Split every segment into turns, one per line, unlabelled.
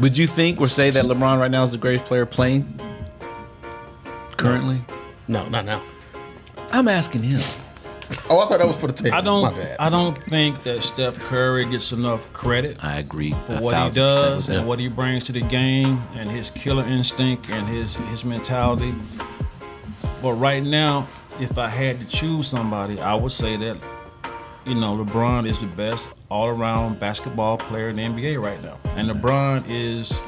Would you think or say that LeBron right now is the greatest player playing currently?
No, not now.
I'm asking him.
Oh, I thought that was for the table. My bad.
I don't think that Steph Curry gets enough credit.
I agree
for what he does and what he brings to the game and his killer instinct and his mentality. But right now, if I had to choose somebody, I would say that LeBron is the best all-around basketball player in the NBA right now. And LeBron is,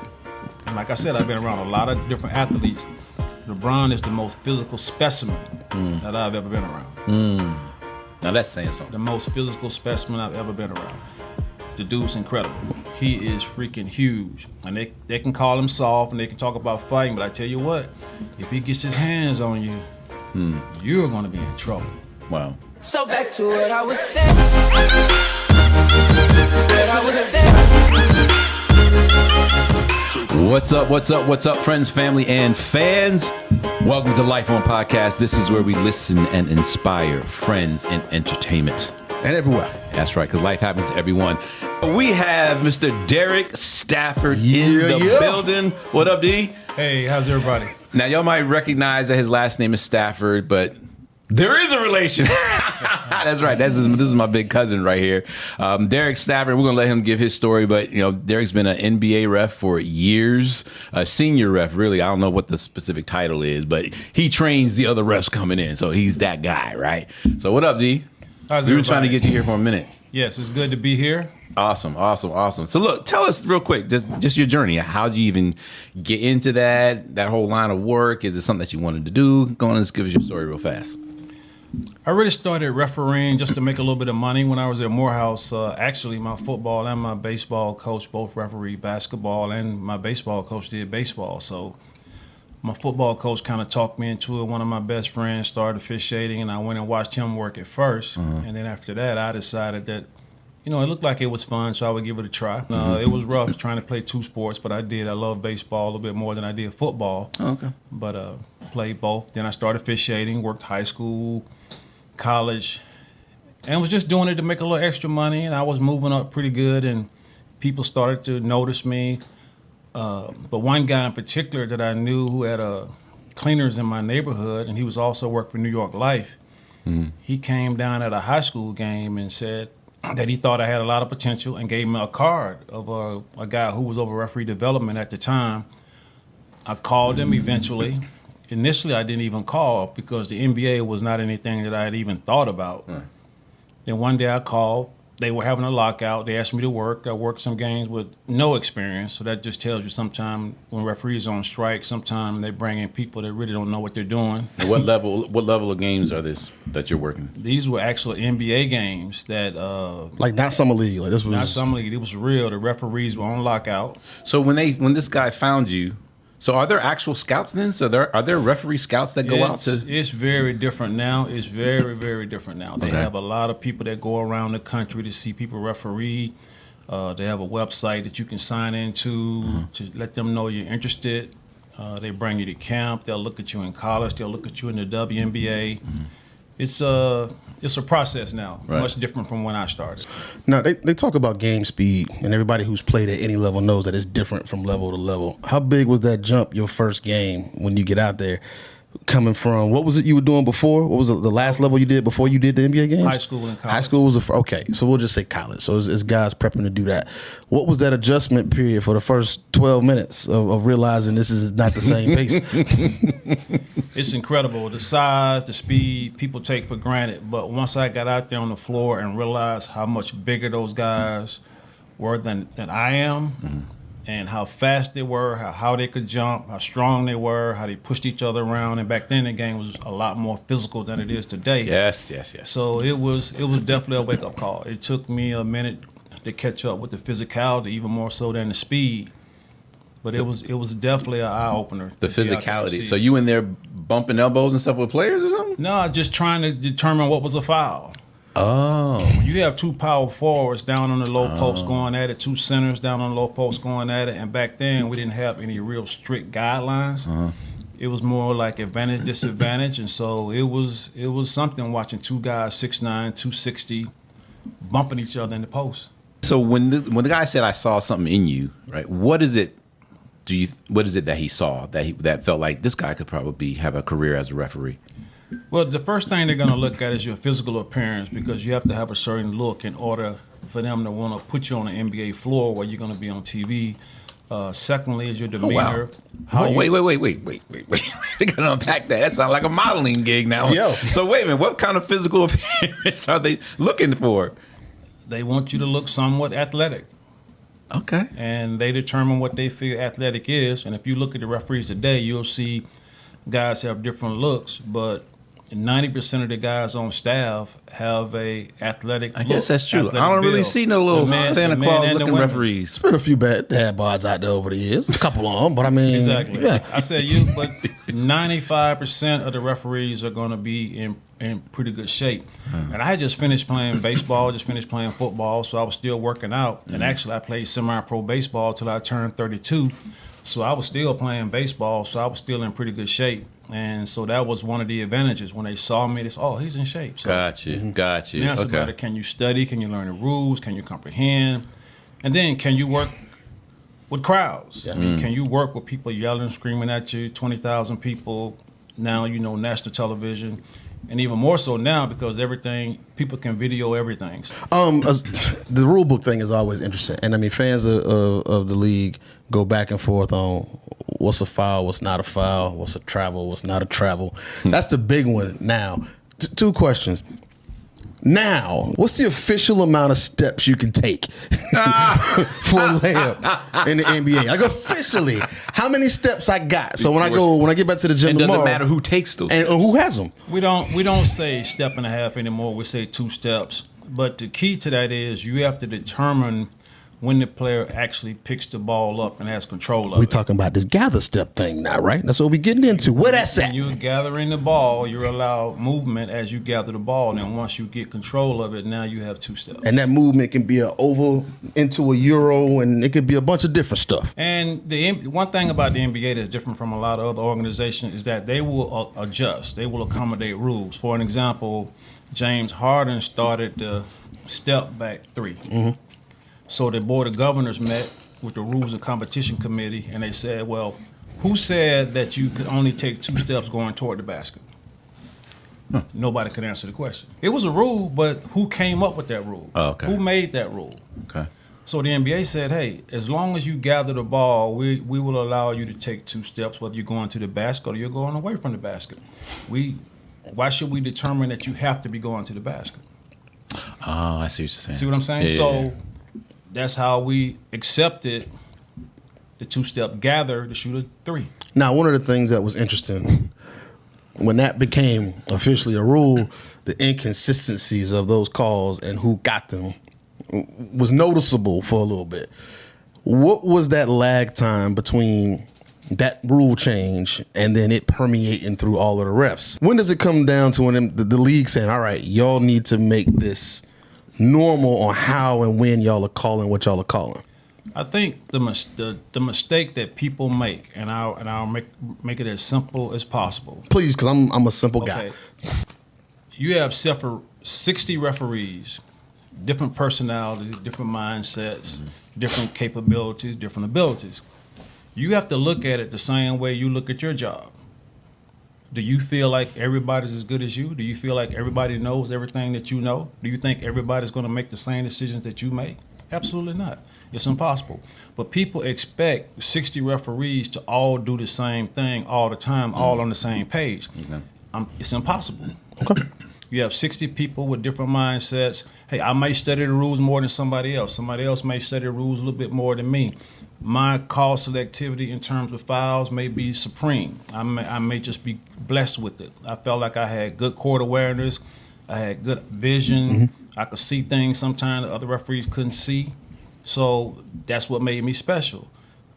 and like I said, I've been around a lot of different athletes. LeBron is the most physical specimen that I've ever been around.
Now that's saying something.
The most physical specimen I've ever been around. The dude's incredible. He is freaking huge. And they can call him soft and they can talk about fighting, but I tell you what, if he gets his hands on you, you're going to be in trouble.
Wow.
So back to what I was saying.
What's up, friends, family, and fans? Welcome to Life On Podcast. This is where we listen and inspire friends in entertainment.
And everywhere.
That's right, because life happens to everyone. We have Mr. Derrick Stafford in the building. What up, D?
Hey, how's everybody?
Now, y'all might recognize that his last name is Stafford, but there is a relation. That's right. This is my big cousin right here. Derrick Stafford, we're going to let him give his story, but, Derrick's been an NBA ref for years, a senior ref, really. I don't know what the specific title is, but he trains the other refs coming in, so he's that guy, right? So what up, D?
How's
We were
everybody?
trying to get you here for a minute.
Yes, it's good to be here.
Awesome. So look, tell us real quick, just your journey. How'd you even get into that whole line of work? Is it something that you wanted to do? Go on and just give us your story real fast.
I really started refereeing just to make a little bit of money when I was at Morehouse. Actually, my football and my baseball coach both refereed basketball, and my baseball coach did baseball. So my football coach kind of talked me into it. One of my best friends started officiating, and I went and watched him work at first. And then after that, I decided that, it looked like it was fun, so I would give it a try. It was rough trying to play two sports, but I did. I love baseball a little bit more than I did football.
Oh, okay.
But played both. Then I started officiating, worked high school, college, and was just doing it to make a little extra money. And I was moving up pretty good, and people started to notice me. But one guy in particular that I knew who had cleaners in my neighborhood, and he was also worked for New York L.I.F.E. He came down at a high school game and said that he thought I had a lot of potential and gave me a card of a guy who was over referee development at the time. I called him eventually. Initially, I didn't even call because the NBA was not anything that I had even thought about. Then one day I called. They were having a lockout. They asked me to work. I worked some games with no experience. So that just tells you sometimes when referees are on strike, sometimes they bring in people that really don't know what they're doing.
And what level of games are this that you're working?
These were actually NBA games that
like not summer league. Like this was
not summer league. It was real. The referees were on lockout.
So when this guy found you, so are there actual scouts then? So are there referee scouts that go out to?
It's very different now. It's very, very different now. They have a lot of people that go around the country to see people referee. They have a website that you can sign into to let them know you're interested. They bring you to camp. They'll look at you in college. They'll look at you in the WNBA. It's a process now, much different from when I started.
Now, they talk about game speed, and everybody who's played at any level knows that it's different from level to level. How big was that jump your first game when you get out there? Coming from, what was it you were doing before? What was the last level you did before you did the NBA games?
High school and college.
High school was okay, so we'll just say college. So it's guys prepping to do that. What was that adjustment period for the first 12 minutes of realizing this is not the same pace?
It's incredible. The size, the speed, people take for granted. But once I got out there on the floor and realized how much bigger those guys were than I am, and how fast they were, how they could jump, how strong they were, how they pushed each other around. And back then the game was a lot more physical than it is today.
Yes.
So it was definitely a wake-up call. It took me a minute to catch up with the physicality, even more so than the speed. But it was definitely an eye-opener.
The physicality. So you in there bumping elbows and stuff with players or something?
No, just trying to determine what was a foul.
Oh.
You have two power forwards down on the low post going at it, two centers down on the low post going at it, and back then we didn't have any real strict guidelines. It was more like advantage, disadvantage, and so it was something watching two guys 6'9", 260, bumping each other in the post.
So when the guy said I saw something in you, right? What is it What is it that he saw that felt like this guy could probably have a career as a referee?
Well, the first thing they're going to look at is your physical appearance, because you have to have a certain look in order for them to want to put you on an NBA floor where you're going to be on TV. Secondly, is your demeanor.
Wait. We got to unpack that. That sounds like a modeling gig now.
Yo.
So wait a minute. What kind of physical appearance are they looking for?
They want you to look somewhat athletic.
Okay.
And they determine what they feel athletic is. And if you look at the referees today, you'll see guys have different looks, but 90% of the guys on staff have a athletic
I
look,
guess that's true. I
athletic
don't really
build.
see no little
The men-
Santa
the men
Claus
and the
looking
women.
referees.
Been a few bad bods out there over the years. A couple of them, but I mean,
Exactly.
yeah.
I said but 95% of the referees are going to be in pretty good shape. And I had just finished playing baseball, just finished playing football, so I was still working out. And actually, I played semi-pro baseball till I turned 32. So I was still playing baseball, so I was still in pretty good shape. And so that was one of the advantages. When they saw me, they said, oh, he's in shape. So
Got you.
now it's about it. Can you study? Can you learn the rules? Can you comprehend? And then can you work with crowds? I mean, can you work with people yelling, screaming at you, 20,000 people, now, national television, and even more so now because people can video everything.
The rule book thing is always interesting, and I mean, fans of the league go back and forth on what's a foul, what's not a foul, what's a travel, what's not a travel. That's the big one now. Two questions. Now, what's the official amount of steps you can take for a layup in the NBA? Like officially, how many steps I got? So when I get back to the gym
It
tomorrow,
doesn't matter who takes those.
and who has them.
We don't say step and a half anymore. We say 2 steps. But the key to that is you have to determine when the player actually picks the ball up and has control of
We
it.
talking about this gather step thing now, right? That's what we getting into. Where that's at?
When you're gathering the ball, you're allowed movement as you gather the ball. And once you get control of it, now you have 2 steps.
And that movement can be a oval into a euro, and it could be a bunch of different stuff.
And one thing about the NBA that's different from a lot of other organizations is that they will adjust. They will accommodate rules. For an example, James Harden started the step back 3.
Mm-hmm.
So the Board of Governors met with the Rules and Competition Committee, and they said, well, who said that you could only take 2 steps going toward the basket? Nobody could answer the question. It was a rule, but who came up with that rule?
Oh, okay.
Who made that rule?
Okay.
So the NBA said, hey, as long as you gather the ball, we will allow you to take 2 steps, whether you're going to the basket or you're going away from the basket. Why should we determine that you have to be going to the basket?
Oh, I see what you're saying.
See what I'm saying?
Yeah,
So
yeah.
that's how we accepted the 2-step gather to shoot a 3.
Now, one of the things that was interesting when that became officially a rule, the inconsistencies of those calls and who got them was noticeable for a little bit. What was that lag time between that rule change and then it permeating through all of the refs? When does it come down to when the league saying, all right, y'all need to make this normal on how and when y'all are calling what y'all are calling?
I think the mistake that people make, and I'll make it as simple as possible.
Please, because I'm a simple guy.
Okay. You have 60 referees, different personalities, different mindsets, different capabilities, different abilities. You have to look at it the same way you look at your job. Do you feel like everybody's as good as you? Do you feel like everybody knows everything that you know? Do you think everybody's going to make the same decisions that you make? Absolutely not. It's impossible. But people expect 60 referees to all do the same thing all the time, all on the same page. It's impossible. Okay. You have 60 people with different mindsets. Hey, I may study the rules more than somebody else. Somebody else may study the rules a little bit more than me. My call selectivity in terms of fouls may be supreme. I may just be blessed with it. I felt like I had good court awareness. I had good vision. I could see things sometimes that other referees couldn't see. So that's what made me special.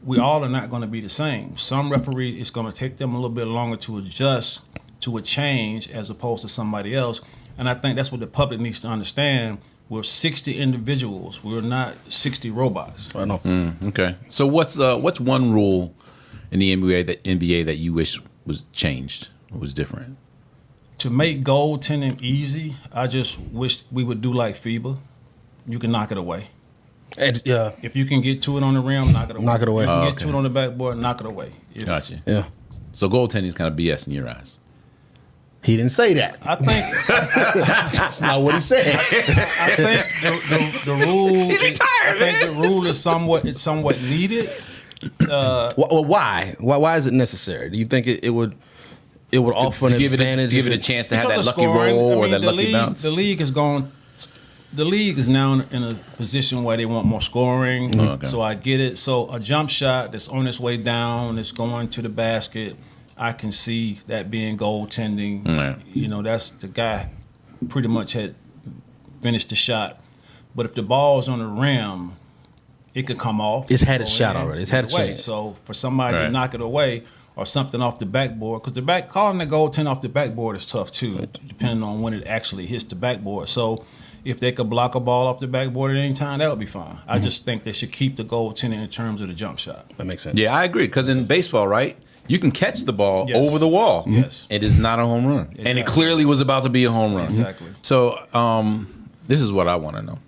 We all are not going to be the same. Some referees, it's going to take them a little bit longer to adjust to a change as opposed to somebody else. And I think that's what the public needs to understand. We're 60 individuals. We're not 60 robots.
I know.
Okay. So what's one rule in the NBA that you wish was changed or was different?
To make goaltending easy, I just wish we would do like FIBA. You can knock it away.
And, yeah.
If you can get to it on the rim, knock it away.
Knock it away.
If you can
Oh,
get to it on the backboard, knock it away.
Gotcha.
Yeah.
So goaltending is kind of BS in your eyes.
He didn't say that.
I think
That's not what he said.
I think the rule. I think the rule is somewhat needed.
Well, why? Why is it necessary? Do you think it would offer an advantage?
To give it a chance to have that
Because of
lucky
scoring,
roll
I
or
mean,
that
the
lucky
league,
bounce?
The league is going. The league is now in a position where they want more scoring.
Okay.
So I get it. So a jump shot that's on its way down, it's going to the basket. I can see that being goaltending.
Right.
You know, that's the guy pretty much had finished the shot. But if the ball's on the rim, it could come off.
It's had its
go
shot
in,
already. It's had a
away.
chance.
So for somebody
Right.
to knock it away or something off the backboard, because calling the goaltender off the backboard is tough too, depending on when it actually hits the backboard. So if they could block a ball off the backboard at any time, that would be fine. I just think they should keep the goaltender in terms of the jump shot.
That makes sense.
Yeah, I agree. Because in baseball, right, you can catch the ball
Yes.
over the wall.
Yes.
It is not a home run. And it
Exactly.
clearly was about to be a home run.
Exactly.
So this is what I want to know.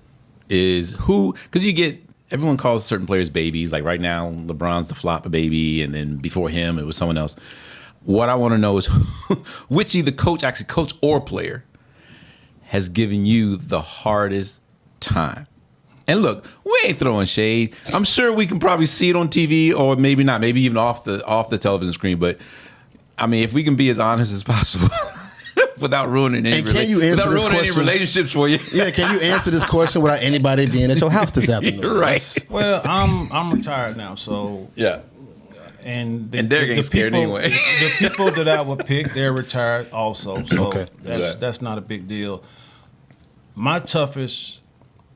Is who, because everyone calls certain players babies. Like right now, LeBron's the flop baby. And then before him, it was someone else. What I want to know is which either coach or player has given you the hardest time. And look, we ain't throwing shade. I'm sure we can probably see it on TV or maybe not, maybe even off the television screen. But I mean, if we can be as honest as possible without ruining any,
And can you answer this
any
question?
relationships for you.
Yeah, can you answer this question without anybody being at your house this afternoon?
You're right.
Well, I'm retired now, so
Yeah.
and
Derrick ain't scared anyway.
The people that I would pick, they're retired also. So
Okay.
that's not a big deal. My toughest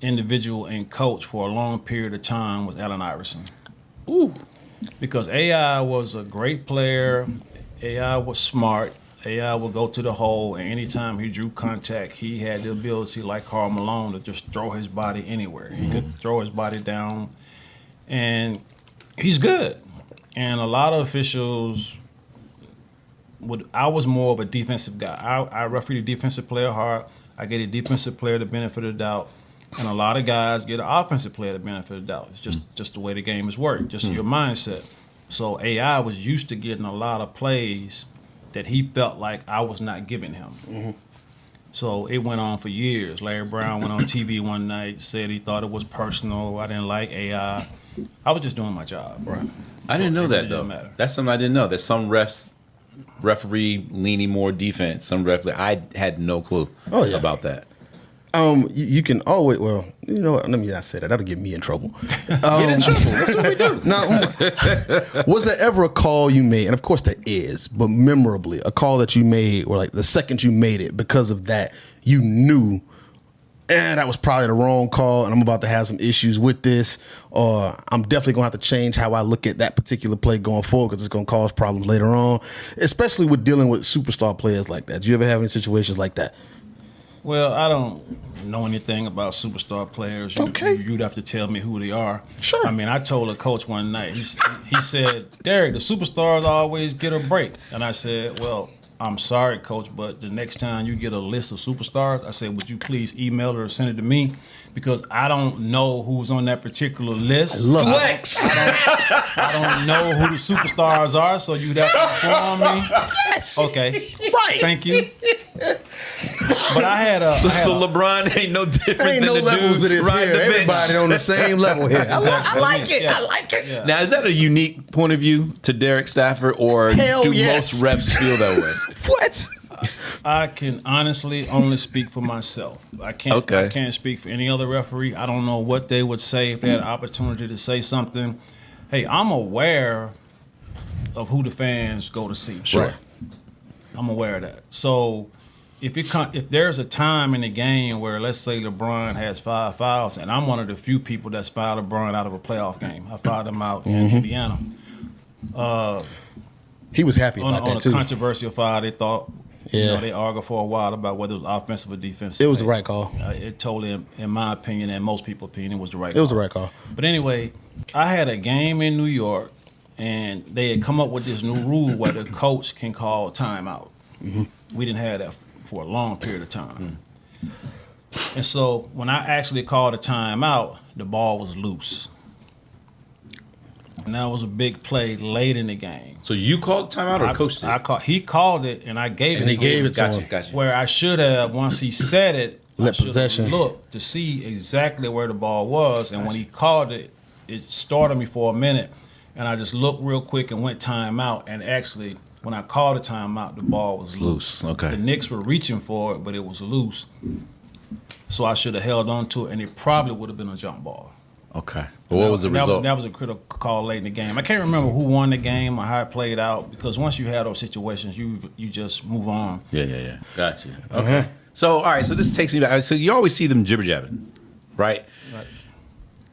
individual and coach for a long period of time was Allen Iverson.
Ooh.
Because AI was a great player. AI was smart. AI would go to the hole, and anytime he drew contact, he had the ability, like Karl Malone, to just throw his body anywhere. He could throw his body down, and he's good. And a lot of officials I was more of a defensive guy. I referee the defensive player hard. I get a defensive player the benefit of the doubt. And a lot of guys get an offensive player the benefit of the doubt. It's just the way the game is worked, just your mindset. So AI was used to getting a lot of plays that he felt like I was not giving him. So it went on for years. Larry Brown went on TV one night, said he thought it was personal. I didn't like AI. I was just doing my job.
Right.
I didn't know
it
that,
really
though.
didn't matter.
That's something I didn't know. That some referee leaning more defense. Some referee, I had no clue about that.
You can always, well, you know what, let me not say that. That'll get me in trouble.
Get in trouble. That's what we do.
Now, was there ever a call you made, and of course there is, but memorably, a call that you made, or like the second you made it, because of that, you knew, that was probably the wrong call, and I'm about to have some issues with this, or I'm definitely going to have to change how I look at that particular play going forward because it's going to cause problems later on, especially with dealing with superstar players like that. Do you ever have any situations like that?
Well, I don't know anything about superstar players. You'd have to tell me who they are.
Sure.
I mean, I told a coach one night, he said, Derrick, the superstars always get a break. And I said, well, I'm sorry, coach, but the next time you get a list of superstars, I said, would you please email it or send it to me? Because I don't know who's on that particular list.
Flex.
I don't know who the superstars are, so you'd have to inform me.
Yes.
Okay.
Right.
Thank you. But I had a
LeBron ain't no different
Ain't
than
no
the
levels
dude
of this
riding
here.
the bench.
Everybody on the same level here. I like it.
Yeah.
I like it.
Yeah.
Now, is that a unique point of view to Derrick Stafford, or
Hell
do
yes.
most refs feel that way?
What?
I can honestly only speak for myself. I can't speak for any other referee. I don't know what they would say if they had an opportunity to say something. Hey, I'm aware of who the fans go to see.
Sure.
I'm aware of that. So if there's a time in the game where, let's say, LeBron has 5 fouls, and I'm one of the few people that's fouled LeBron out of a playoff game. I fouled him out in Indiana.
He was happy
On
about that
a
too.
controversial foul, they thought,
Yeah.
they argued for a while about whether it was offensive or defensive.
It was the right call.
It totally, in my opinion, and most people's opinion, it was the right call.
It was the right call.
But anyway, I had a game in New York, and they had come up with this new rule where the coach can call timeout. We didn't have that for a long period of time. And so when I actually called a timeout, the ball was loose. And that was a big play late in the game.
So you called timeout or coach did?
He called it, and I gave it
And he
to
gave
him.
it to him.
Gotcha.
Where I should have, once he said it,
Let
I should
possession.
have looked to see exactly where the ball was. And when he called it, it startled me for a minute. And I just looked real quick and went timeout. And actually, when I called the timeout, the ball was loose.
Okay.
The Knicks were reaching for it, but it was loose. So I should have held on to it, and it probably would have been a jump ball.
Okay. Well, what was the result?
That was a critical call late in the game. I can't remember who won the game or how it played out, because once you have those situations, you just move on.
Yeah. Gotcha. Okay. So, all right. So this takes me back. So you always see them jibber jabbing, right?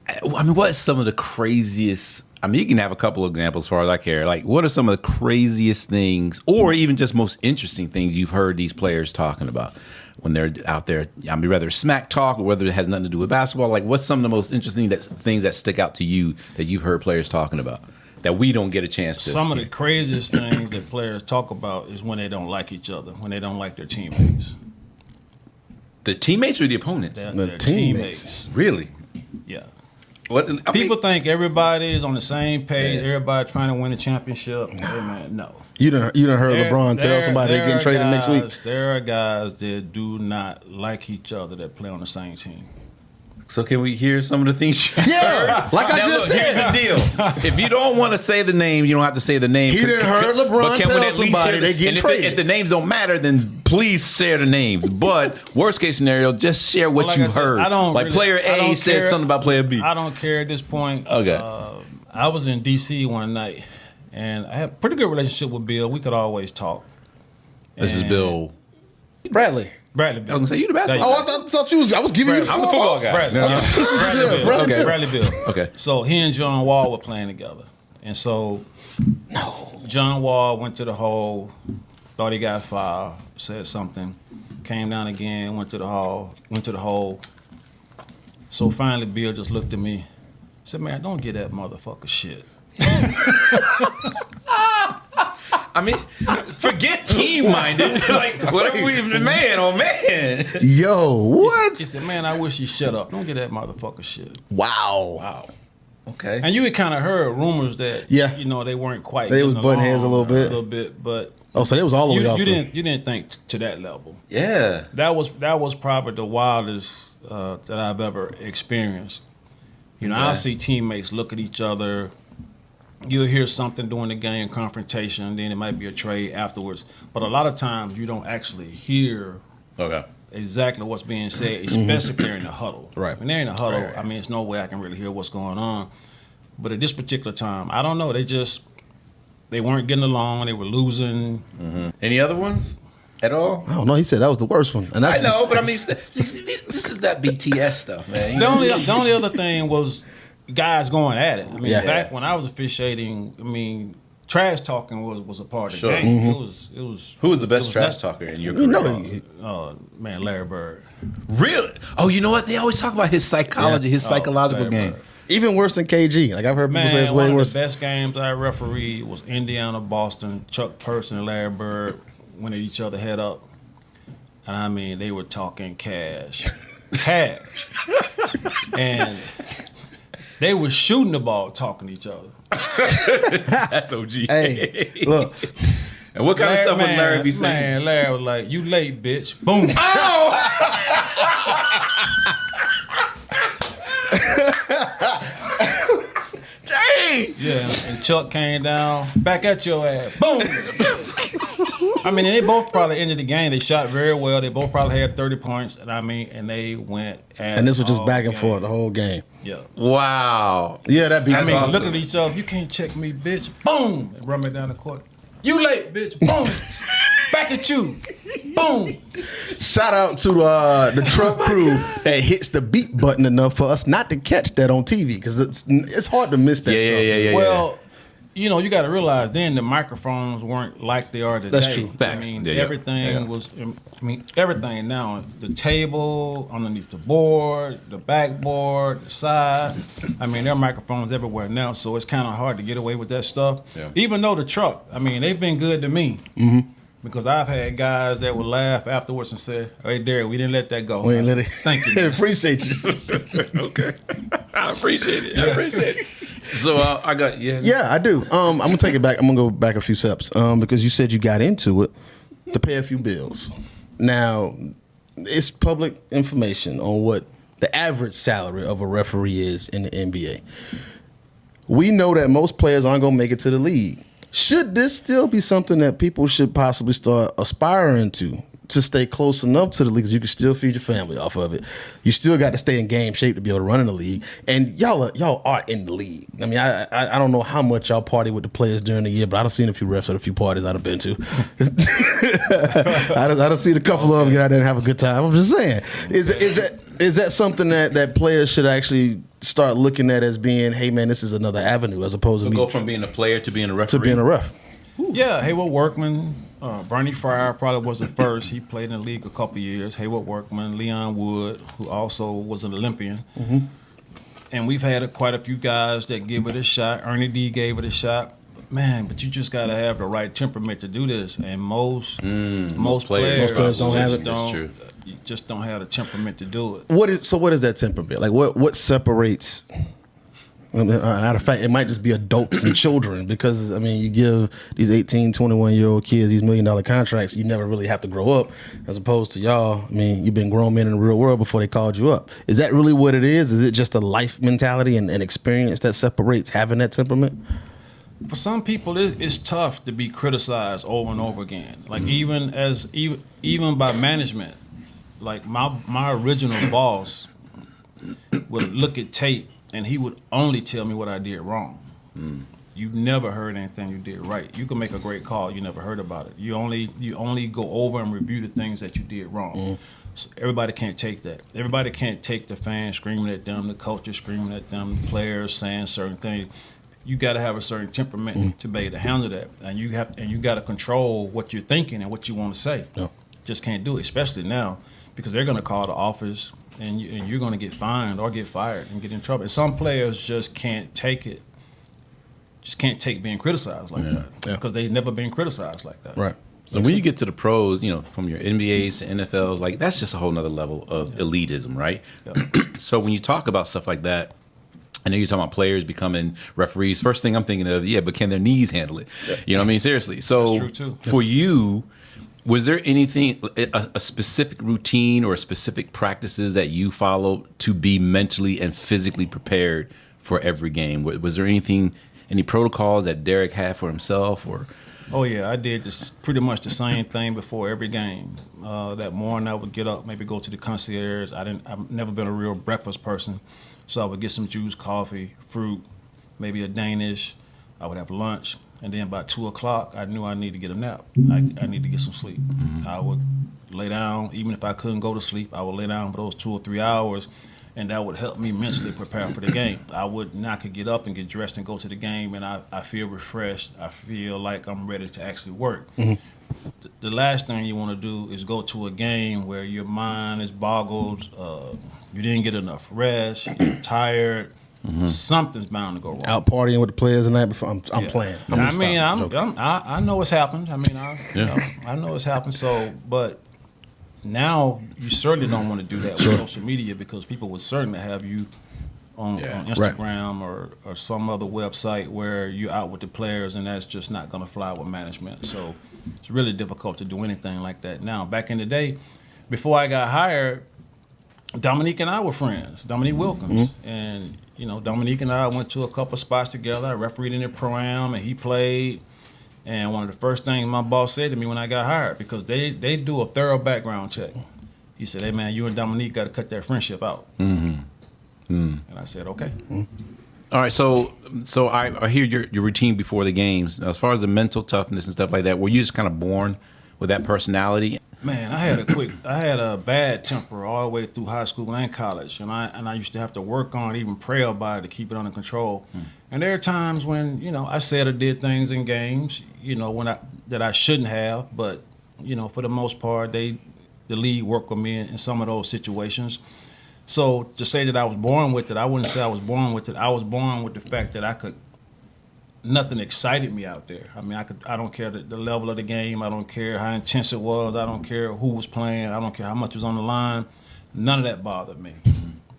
I mean, what is some of the craziest? I mean, you can have a couple of examples as far as I care. Like, what are some of the craziest things, or even just most interesting things you've heard these players talking about when they're out there? I mean, whether it's smack talk or whether it has nothing to do with basketball. Like, what's some of the most interesting things that stick out to you that you've heard players talking about that we don't get a chance to?
Some of the craziest things that players talk about is when they don't like each other, when they don't like their teammates.
The teammates or the opponents?
Their
teammates.
Really?
Yeah.
What? I mean,
People think everybody is on the same page. Everybody trying to win a championship. Hey, man, no.
You done heard LeBron tell somebody they're getting traded next week.
There are guys that do not like each other that play on the same team.
So can we hear some of the things you
Yeah, like I
Now,
just
look,
said.
here's the deal. If you don't want to say the name, you don't have to say the name.
He done heard LeBron
But can we
tell
at least
somebody
hear
they get
and
traded.
If the names don't matter, then please share the names. But worst case scenario, just share what
Like
you
I said,
heard.
I don't
like
really-
player
I
A
don't
said
care.
something about player B.
I don't care at this point.
Okay.
I was in D.C. one night, and I had a pretty good relationship with Bill. We could always talk.
This is
And
Bill.
Bradley.
Bradley
I
Bill.
was gonna say you the basketball.
Oh, I thought you was. I was giving you the
I'm the
floor.
football guy.
Bradley, Bradley Bill.
Bradley
Bill.
Bradley Bill.
Okay.
So he and John Wall were playing together. And so John Wall went to the hole, thought he got fouled, said something, came down again, went to the hole. So finally Bill just looked at me, said, "Man, don't get that motherfucker shit."
I mean, forget team-minded. Like, whatever we, man, oh man.
Yo, what?
He said, "Man, I wish you shut up. Don't get that motherfucker shit."
Wow.
Wow. Okay.
And you had kind of heard rumors that,
Yeah.
they weren't quite.
They was
getting
butting heads a
along
little bit.
but
Oh, so they was all the way off.
you didn't think to that level.
Yeah.
That was probably the wildest that I've ever experienced.
Yeah.
I see teammates look at each other. You'll hear something during the game, confrontation, then it might be a trade afterwards. But a lot of times you don't actually hear
Okay.
exactly what's being said, especially if they're in the huddle.
Right.
When they're in the huddle,
Right.
I mean, it's no way I can really hear what's going on. But at this particular time, I don't know. They weren't getting along. They were losing.
Any other ones at all?
I don't know. He said that was the worst one. And that's
I know, but I mean, this is that BTS stuff, man.
The only other thing was guys going at it. I mean,
Yeah.
back when I was officiating, I mean, trash talking was a part of
Sure.
the game. It was.
Who was the best
it
trash
nuts.
talker in your
You
career?
know,
Man, Larry Bird.
Really? Oh, you know what? They always talk about his psychology, his psychological
Larry
game.
Bird.
even worse than KG. Like I've heard people say it's
Man,
way
one of
worse.
the best games I refereed was Indiana, Boston. Chuck Person and Larry Bird went at each other head up. And I mean, they were talking cash. And they were shooting the ball, talking to each other.
That's OG.
Hey, look,
And what kind of stuff would Larry be saying?
Man, Larry was like, "You late, bitch." Boom.
Dang!
Yeah, and Chuck came down, back at your ass. Boom. I mean, and they both probably ended the game. They shot very well. They both probably had 30 points. And I mean, and they went at
and this was just
all
back and
game.
forth the whole game.
Yeah.
Wow.
Yeah, that beats
I mean,
awesome.
looking at each other, you can't check me, bitch. Boom. And run me down the court. You late, bitch. Boom. Back at you. Boom.
Shout out to the truck crew that hits the beat button enough for us not to catch that on TV because it's hard to miss that stuff.
Yeah.
Well, you know, you got to realize then the microphones weren't like they are today.
That's true.
Facts.
I mean,
Yeah, yeah.
everything
Yeah.
was. I mean, everything now. The table, underneath the board, the backboard, the side. I mean, there are microphones everywhere now, so it's kind of hard to get away with that stuff.
Yeah.
Even though the truck, I mean, they've been good to me. Mm-hmm. Because I've had guys that would laugh afterwards and say, "Hey, Derrick, we didn't let that go."
We ain't
I
let
said,
it.
Thank you. man."
Appreciate you.
Okay. I appreciate it. I appreciate it. So I got
Yeah, I do. I'm gonna take it back. I'm gonna go back a few steps because you said you got into it to pay a few bills. Now, it's public information on what the average salary of a referee is in the NBA. We know that most players aren't gonna make it to the league. Should this still be something that people should possibly start aspiring to stay close enough to the league? Because you can still feed your family off of it. You still got to stay in game shape to be able to run in the league. And y'all are in the league. I mean, I don't know how much y'all party with the players during the year, but I've seen a few refs at a few parties I've been to. I've seen a couple of them get out there and have a good time. I'm just saying, is that something that players should actually start looking at as being, hey man, this is another avenue as opposed to
go from being a player to being a referee.
to being a ref.
Yeah, Hayward Workman, Bernie Fryer probably was the first. He played in the league a couple years. Hayward Workman, Leon Wood, who also was an Olympian. Mm-hmm. And we've had quite a few guys that give it a shot. Ernie D gave it a shot. Man, but you just got to have the right temperament to do this. And most players
don't have it.
That's true.
You just don't have the temperament to do it.
What is that temperament? Like what separates? Matter of fact, it might just be adults and children because, I mean, you give these 18, 21-year-old kids these $1 million contracts, you never really have to grow up, as opposed to y'all, I mean, you've been grown men in the real world before they called you up. Is that really what it is? Is it just a life mentality and experience that separates having that temperament?
For some people, it's tough to be criticized over and over again. Like even by management, like my original boss would look at tape and he would only tell me what I did wrong. You never heard anything you did right. You can make a great call, you never heard about it. You only go over and review the things that you did wrong. So everybody can't take that. Everybody can't take the fans screaming at them, the coaches screaming at them, the players saying certain things. You got to have a certain temperament to be able to handle that, and you got to control what you're thinking and what you want to say.
Yeah.
Just can't do it, especially now, because they're going to call the office, and you're going to get fined or get fired and get in trouble. And some players just can't take it. Just can't take being criticized like that because they've never been criticized like that.
Right.
So when you get to the pros, from your NBAs to NFLs, like that's just a whole nother level of elitism, right? Yeah. So when you talk about stuff like that, I know you're talking about players becoming referees. First thing I'm thinking of, but can their knees handle it? Yeah. You know what I mean? Seriously. So
that's true too.
For you, was there anything, a specific routine or specific practices that you followed to be mentally and physically prepared for every game? Was there anything, any protocols that Derrick had for himself or?
Oh yeah, I did pretty much the same thing before every game. That morning I would get up, maybe go to the concierge. I've never been a real breakfast person. So I would get some juice, coffee, fruit, maybe a Danish. I would have lunch. And then by 2 o'clock, I knew I needed to get a nap. I need to get some sleep. I would lay down. Even if I couldn't go to sleep, I would lay down for those 2 or 3 hours, and that would help me mentally prepare for the game. I could get up and get dressed and go to the game, and I feel refreshed. I feel like I'm ready to actually work. The last thing you want to do is go to a game where your mind is boggled, you didn't get enough rest, you're tired. Something's bound to go wrong.
Out partying with the players the night before. I'm playing.
I know it's happened. I mean, I know it's happened. So, but now you certainly don't want to do that with social media because people would certainly have you on Instagram or some other website where you're out with the players, and that's just not going to fly with management. So it's really difficult to do anything like that now. Back in the day, before I got hired, Dominique and I were friends, Dominique Wilkins. And, Dominique and I went to a couple spots together. I refereed in the Pro-Am, and he played. And one of the first things my boss said to me when I got hired, because they do a thorough background check, he said, "Hey, man, you and Dominique got to cut that friendship out." And I said, "Okay."
All right, so I hear your routine before the games. Now, as far as the mental toughness and stuff like that, were you just kind of born with that personality?
Man, I had a bad temper all the way through high school and college, and I used to have to work on it, even pray about it to keep it under control. And there are times when I said or did things in games, that I shouldn't have, but for the most part, the league worked with me in some of those situations. So to say that I was born with it, I wouldn't say I was born with it. I was born with the fact that nothing excited me out there. I mean, I don't care the level of the game. I don't care how intense it was. I don't care who was playing. I don't care how much was on the line. None of that bothered me.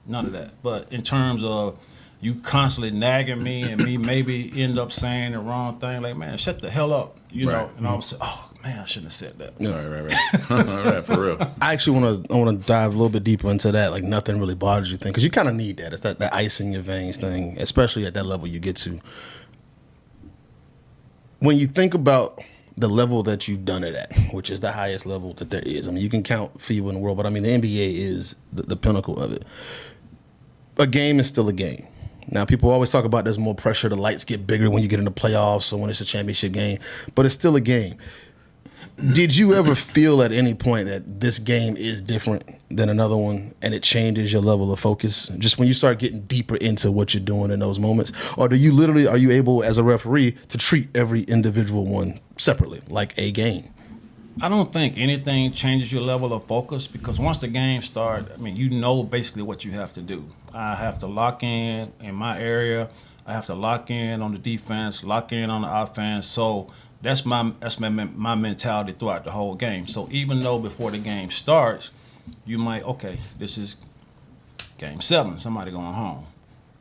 None of that. But in terms of you constantly nagging me and me maybe end up saying the wrong thing, like, man, shut the hell up, you know, and I was say, oh, man, I shouldn't have said that.
Right, for real.
I actually want to dive a little bit deeper into that, like nothing really bothers you thing, because you kind of need that. It's that ice in your veins thing, especially at that level you get to. When you think about the level that you've done it at, which is the highest level that there is. I mean, you can count FIBA in the world, but I mean, the NBA is the pinnacle of it. A game is still a game. Now, people always talk about there's more pressure, the lights get bigger when you get into playoffs or when it's a championship game, but it's still a game. Did you ever feel at any point that this game is different than another one and it changes your level of focus? Just when you start getting deeper into what you're doing in those moments? Or are you able as a referee to treat every individual one separately, like a game?
I don't think anything changes your level of focus because once the game starts, I mean, you know basically what you have to do. I have to lock in my area. I have to lock in on the defense, lock in on the offense. So that's my mentality throughout the whole game. So even though before the game starts, you might, okay, this is game 7, somebody going home.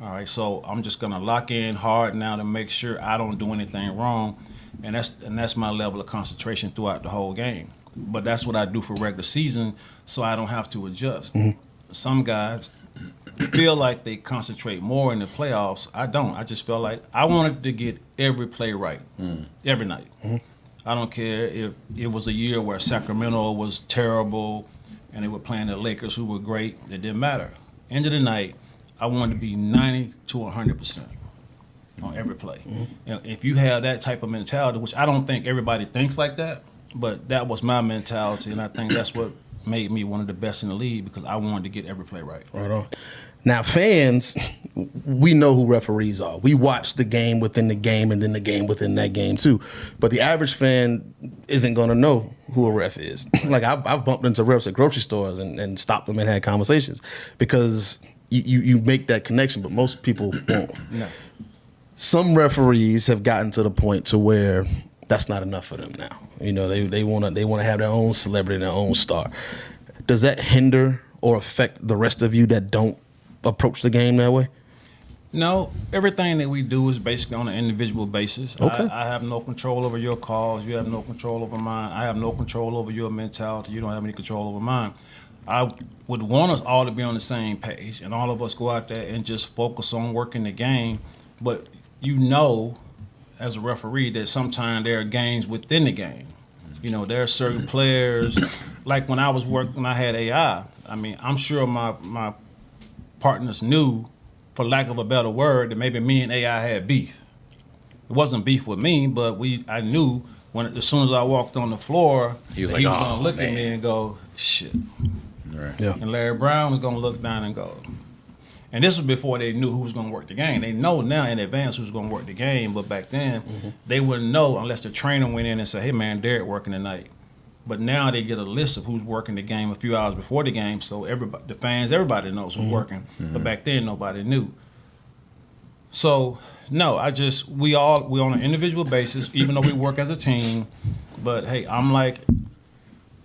All right, so I'm just gonna lock in hard now to make sure I don't do anything wrong. And that's my level of concentration throughout the whole game. But that's what I do for regular season, so I don't have to adjust. Mm-hmm. Some guys feel like they concentrate more in the playoffs. I don't. I just feel like I wanted to get every play right, every night. Mm-hmm. I don't care if it was a year where Sacramento was terrible and they were playing the Lakers, who were great. It didn't matter. End of the night, I wanted to be 90 to 100%. On every play. Mm-hmm. You know, if you have that type of mentality, which I don't think everybody thinks like that, but that was my mentality, and I think that's what made me one of the best in the league because I wanted to get every play right.
Right on. Now, fans, we know who referees are. We watch the game within the game and then the game within that game too. But the average fan isn't going to know who a ref is. Like I've bumped into refs at grocery stores and stopped them and had conversations because you make that connection, but most people won't.
No.
Some referees have gotten to the point to where that's not enough for them now. You know, they want to have their own celebrity, their own star. Does that hinder or affect the rest of you that don't approach the game that way?
No, everything that we do is basically on an individual basis. Okay. I have no control over your calls. You have no control over mine. I have no control over your mentality. You don't have any control over mine. I would want us all to be on the same page and all of us go out there and just focus on working the game. But you know, as a referee, that sometimes there are games within the game. You know, there are certain players, like when I had AI, I mean, I'm sure my partners knew, for lack of a better word, that maybe me and AI had beef. It wasn't beef with me, but I knew as soon as I walked on the floor, he was going to look at me and go, shit.
Right.
Yeah.
And Larry Brown was going to look down and go. And this was before they knew who was going to work the game. They know now in advance who's going to work the game, but back then they wouldn't know unless the trainer went in and said, hey, man, Derrick working tonight. But now they get a list of who's working the game a few hours before the game, so everybody knows who's working. But back then, nobody knew. So, no, we're on an individual basis, even though we work as a team. But, hey, I'm like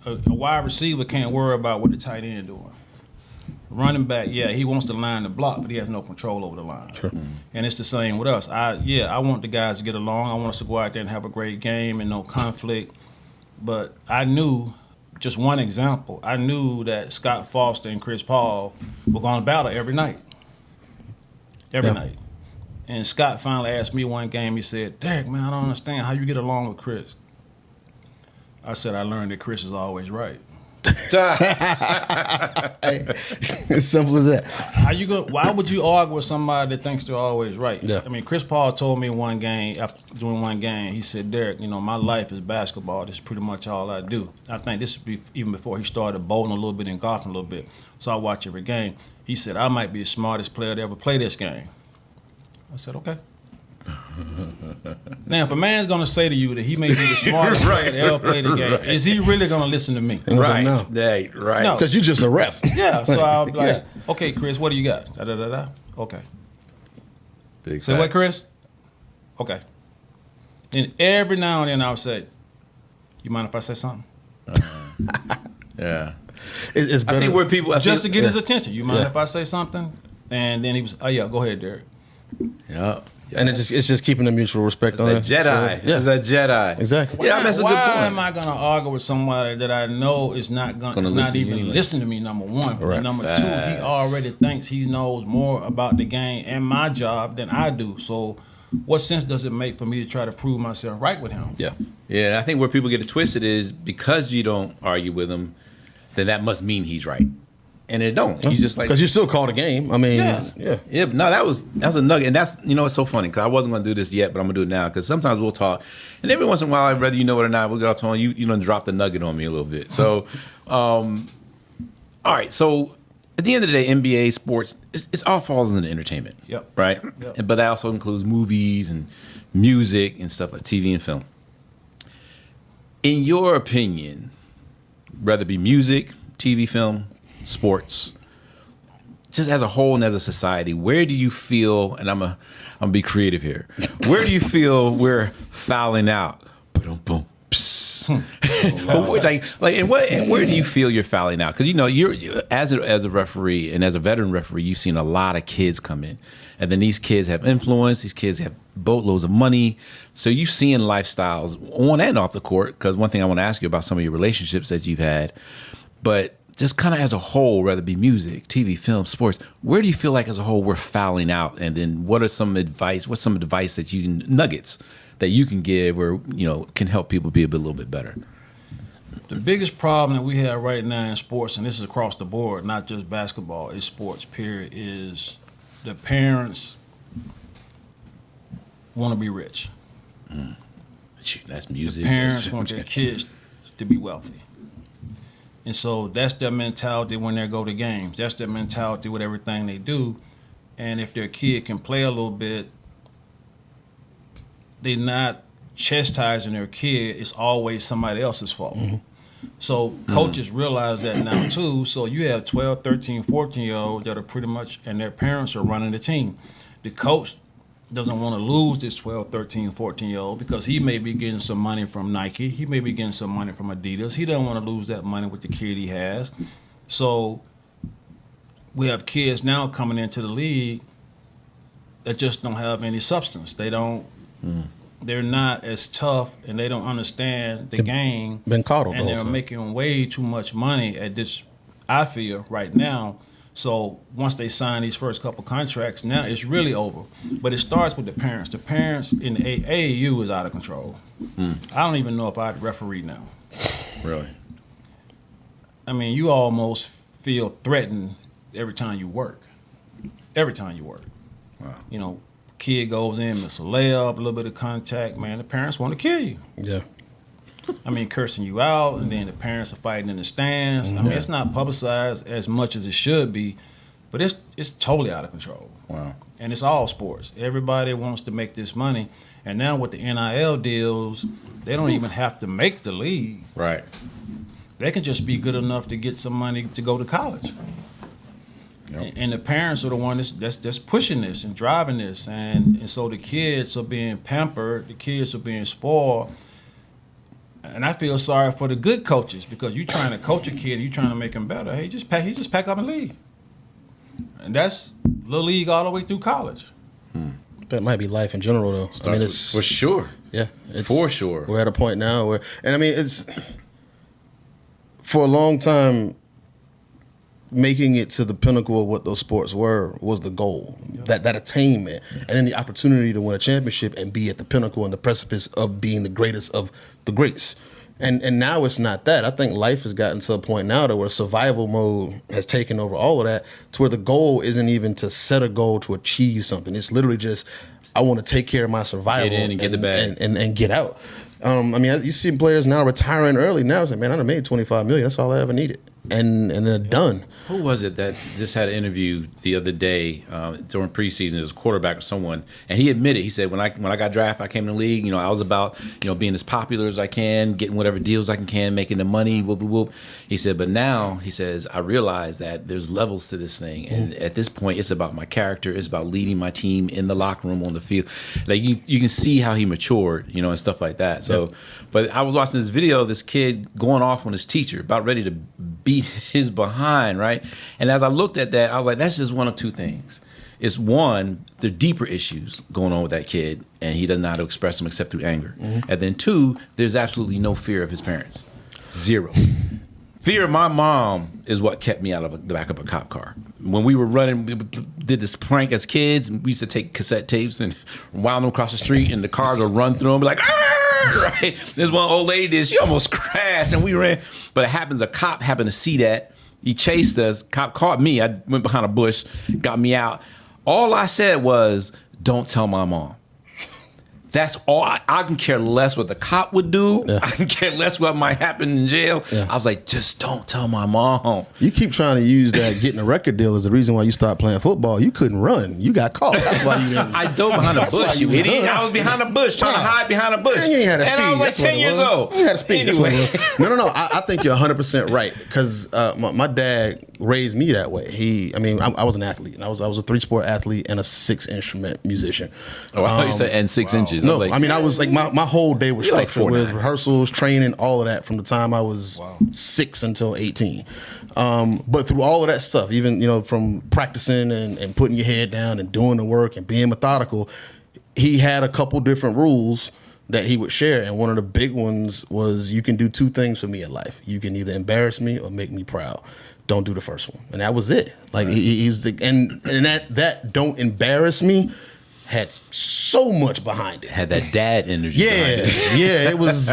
a wide receiver can't worry about what the tight end doing. Running back, yeah, he wants to line the block, but he has no control over the line. Sure. And it's the same with us. I want the guys to get along. I want us to go out there and have a great game and no conflict. But I knew, just one example, I knew that Scott Foster and Chris Paul were going to battle every night. Every night. And Scott finally asked me one game, he said, Derrick, man, I don't understand how you get along with Chris. I said, I learned that Chris is always right.
As simple as that.
Why would you argue with somebody that thinks they're always right?
Yeah.
I mean, Chris Paul told me during one game, he said, Derrick, you know, my life is basketball. This is pretty much all I do. I think this would be even before he started bowling a little bit and golfing a little bit. So I watch every game. He said, I might be the smartest player to ever play this game. I said, okay. Now, if a man's going to say to you that he may be the smartest player to ever play the game, is he really going to listen to me?
Right. No.
Right.
No.
Because you're just a ref.
Yeah, so I'll be like, okay, Chris, what do you got? Da-da-da-da. Okay.
Big
Say what, Chris? Okay. Then every now and then I'll say, you mind if I say something?
Yeah.
It's better.
I think where people
Just to get his attention. You mind if I say something? And then he was, oh yeah, go ahead, Derrick.
Yeah.
And it's just keeping the mutual respect on
It's a
it.
Jedi.
Yeah.
It's a Jedi.
Exactly.
Yeah, that's a good
Why
point.
am I going to argue with somebody that I know is not going
Gonna
to
listen
not
to you
even
anyway.
listen to me? Number one,
Right.
and number two, he already thinks he knows more about the game and my job than I do. So, what sense does it make for me to try to prove myself right with him?
Yeah.
Yeah, and I think where people get it twisted is because you don't argue with him, then that must mean he's right, and it don't. You just like
Because you still call the game. I mean,
Yes.
yeah.
yeah. No, that's a nugget, and that's it's so funny because I wasn't going to do this yet, but I'm gonna do it now because sometimes we'll talk, and every once in a while, whether you know it or not, we'll get off the phone. You know, drop the nugget on me a little bit. So, all right. So at the end of the day, NBA sports, it's all falls into entertainment.
Yep.
Right.
Yep.
But that also includes movies and music and stuff like TV and film. In your opinion, whether it be music, TV, film, sports, just as a whole and as a society, where do you feel, and I'm gonna be creative here, where do you feel we're fouling out? Boom, and where do you feel you're fouling out? Because you're as a referee and as a veteran referee, you've seen a lot of kids come in, and then these kids have influence. These kids have boatloads of money, so you've seen lifestyles on and off the court. Because one thing I want to ask you about some of your relationships that you've had, but just kind of as a whole, whether it be music, TV, film, sports, where do you feel like as a whole we're fouling out? And then what's some advice that nuggets that you can give or can help people be a little bit better?
The biggest problem that we have right now in sports, and this is across the board, not just basketball, it's sports, period, is the parents want to be rich.
Shoot, that's music.
Parents want their kids to be wealthy. And so that's their mentality when they go to games. That's their mentality with everything they do. And if their kid can play a little bit, they're not chastising their kid. It's always somebody else's fault.
Mm-hmm.
So coaches realize that now too. So you have 12, 13, 14-year-olds that are pretty much, and their parents are running the team. The coach doesn't want to lose this 12, 13, 14-year-old because he may be getting some money from Nike. He may be getting some money from Adidas. He doesn't want to lose that money with the kid he has. So we have kids now coming into the league that just don't have any substance. They don't. They're not as tough, and they don't understand the game.
Been coddled
and
the
they're
whole time.
making way too much money at this. I feel right now. So once they sign these first couple contracts, now it's really over. But it starts with the parents. The parents in the AAU is out of control. I don't even know if I'd referee now.
Really?
I mean, you almost feel threatened every time you work. Every time you work.
Wow.
Kid goes in, miss a layup, a little bit of contact, man, the parents want to kill you.
Yeah.
I mean, cursing you out, and then the parents are fighting in the stands. I mean, it's not publicized as much as it should be, but it's totally out of control.
Wow.
And it's all sports. Everybody wants to make this money. And now with the NIL deals, they don't even have to make the league.
Right.
They can just be good enough to get some money to go to college.
Yep.
And the parents are the one that's pushing this and driving this. And so the kids are being pampered. The kids are being spoiled. And I feel sorry for the good coaches because you're trying to coach a kid, you're trying to make him better. Hey, just pack up and leave. And that's Little League all the way through college.
That might be life in general, though. I mean, it's
for sure.
yeah, it's,
For sure.
We're at a point now where, and I mean, it's for a long time. Making it to the pinnacle of what those sports were was the goal, that attainment, and then the opportunity to win a championship and be at the pinnacle and the precipice of being the greatest of the greats. And now it's not that. I think life has gotten to a point now to where survival mode has taken over all of that, to where the goal isn't even to set a goal to achieve something. It's literally just, I want to take care of my survival
Get in and get the bag.
and get out. I mean, you see players now retiring early now. It's like, man, I done made $25 million. That's all I ever needed. And they're done.
Who was it that just had an interview the other day during preseason? It was a quarterback or someone, and he admitted, he said, when I got drafted, I came in the league. I was about being as popular as I can, getting whatever deals I can, making the money. Whoop, whoop, whoop. He said, but now he says, I realize that there's levels to this thing, and at this point, it's about my character. It's about leading my team in the locker room, on the field. Like you can see how he matured, and stuff like that. So, but I was watching this video of this kid going off on his teacher, about ready to beat his behind, right? And as I looked at that, I was like, that's just one of two things. It's one, the deeper issues going on with that kid, and he doesn't know how to express them except through anger. And then two, there's absolutely no fear of his parents. Zero. Fear of my mom is what kept me out of the back of a cop car. When we were running, we did this prank as kids. We used to take cassette tapes and wound them across the street, and the cars would run through them, be like, ah! Right? This one old lady did. She almost crashed, and we ran. But it happens, a cop happened to see that. He chased us. Cop caught me. I went behind a bush, got me out. All I said was, don't tell my mom. That's all. I can care less what the cop would do. Yeah. I can care less what might happen in jail. Yeah. I was like, just don't tell my mom.
You keep trying to use that getting a record deal as the reason why you stopped playing football. You couldn't run. You got caught. That's why you didn't.
I dove behind a bush, you idiot. I was behind a bush, trying to hide behind a bush.
You ain't had a speed.
And I was like 10 years old.
You had a speed.
Anyway.
No. I think you're 100% right, because my dad raised me that way. I was an athlete. And I was a 3-sport athlete and a 6-instrument musician.
Oh, I thought you said and 6 inches.
No, I was like my whole day was structured
like
with rehearsals, training, all of that from the time I was 6 until 18. But through all of that stuff, even from practicing and putting your head down and doing the work and being methodical, he had a couple different rules that he would share, and one of the big ones was, you can do two things for me in life. You can either embarrass me or make me proud. Don't do the first one. And that was it. Like right. He's and that don't embarrass me had so much behind it.
Had that dad energy.
Yeah, yeah. It was.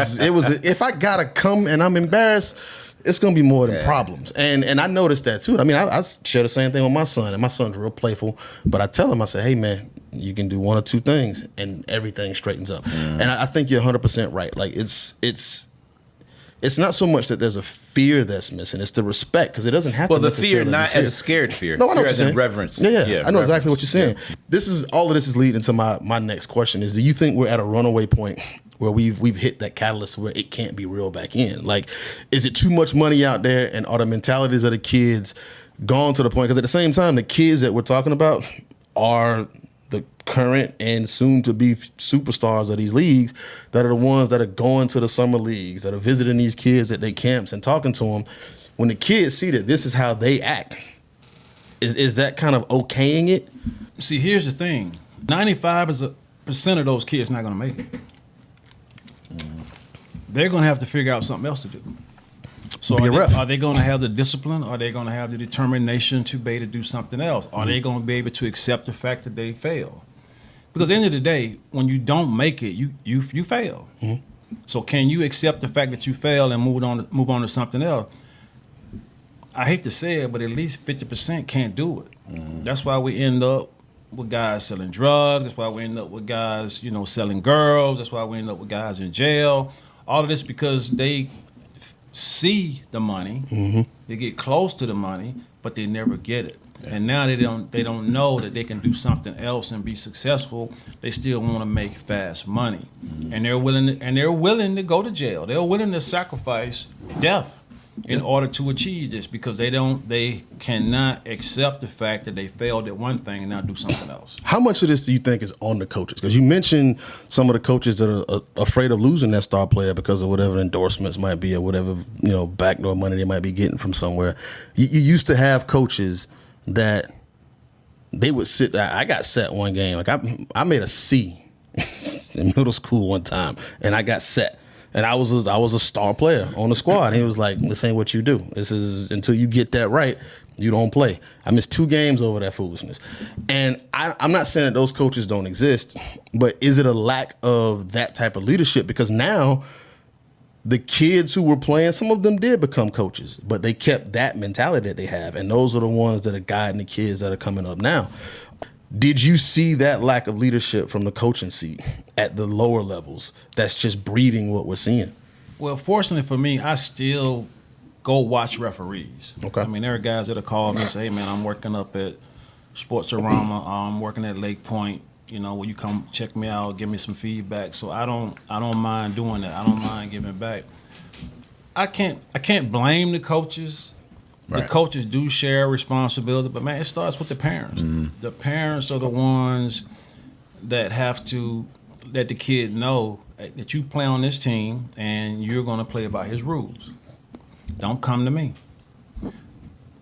If I gotta come and I'm embarrassed, it's gonna be more than problems. And I noticed that too. I mean, I share the same thing with my son, and my son's real playful. But I tell him, I say, hey man, you can do one or two things, and everything straightens up. And I think you're 100% right. Like it's not so much that there's a fear that's missing; it's the respect, because it doesn't have to.
Well, the fear not as a scared fear.
No, I know
fear as in reverence.
Yeah, I know exactly what you're saying. Yeah. All of this is leading to my next question: is do you think we're at a runaway point where we've hit that catalyst where it can't be reeled back in? Like, is it too much money out there, and are the mentalities of the kids gone to the point? Because at the same time, the kids that we're talking about are the current and soon to be superstars of these leagues, that are the ones that are going to the summer leagues, that are visiting these kids at their camps and talking to them. When the kids see that this is how they act, is that kind of okaying it?
See, here's the thing: 95% of those kids not going to make it. They're going to have to figure out something else to do. So are they going to have the discipline? Are they going to have the determination to be able to do something else? Are they going to be able to accept the fact that they fail? Because at the end of the day, when you don't make it, you fail. Mm-hmm. So can you accept the fact that you fail and move on to something else? I hate to say it, but at least 50% can't do it. Mm-hmm. That's why we end up with guys selling drugs. That's why we end up with guys, selling girls. That's why we end up with guys in jail. All of this because they see the money, they get close to the money, but they never get it. Yeah. And now they don't know that they can do something else and be successful. They still want to make fast money, and they're willing to go to jail. They're willing to sacrifice death in order to achieve this, because they cannot accept the fact that they failed at one thing and now do something else.
How much of this do you think is on the coaches? Because you mentioned some of the coaches that are afraid of losing that star player because of whatever endorsements might be or whatever backdoor money they might be getting from somewhere. You used to have coaches that they would sit. I got set one game. Like I made a C in middle school one time, and I got set. And I was a star player on the squad. And he was like, this ain't what you do. This is, until you get that right, you don't play. I missed 2 games over that foolishness. And I'm not saying that those coaches don't exist, but is it a lack of that type of leadership? Because now the kids who were playing, some of them did become coaches, but they kept that mentality that they have. And those are the ones that are guiding the kids that are coming up now. Did you see that lack of leadership from the coaching seat at the lower levels that's just breeding what we're seeing?
Well, fortunately for me, I still go watch referees.
Okay.
I mean, there are guys that will call me and say, hey, man, I'm working up at Sportsorama. I'm working at Lake Point. Will you come check me out, give me some feedback? So I don't mind doing that. I don't mind giving back. I can't blame the coaches. Right. The coaches do share responsibility, but man, it starts with the parents. The parents are the ones that have to let the kid know that you play on this team and you're going to play by his rules. Don't come to me.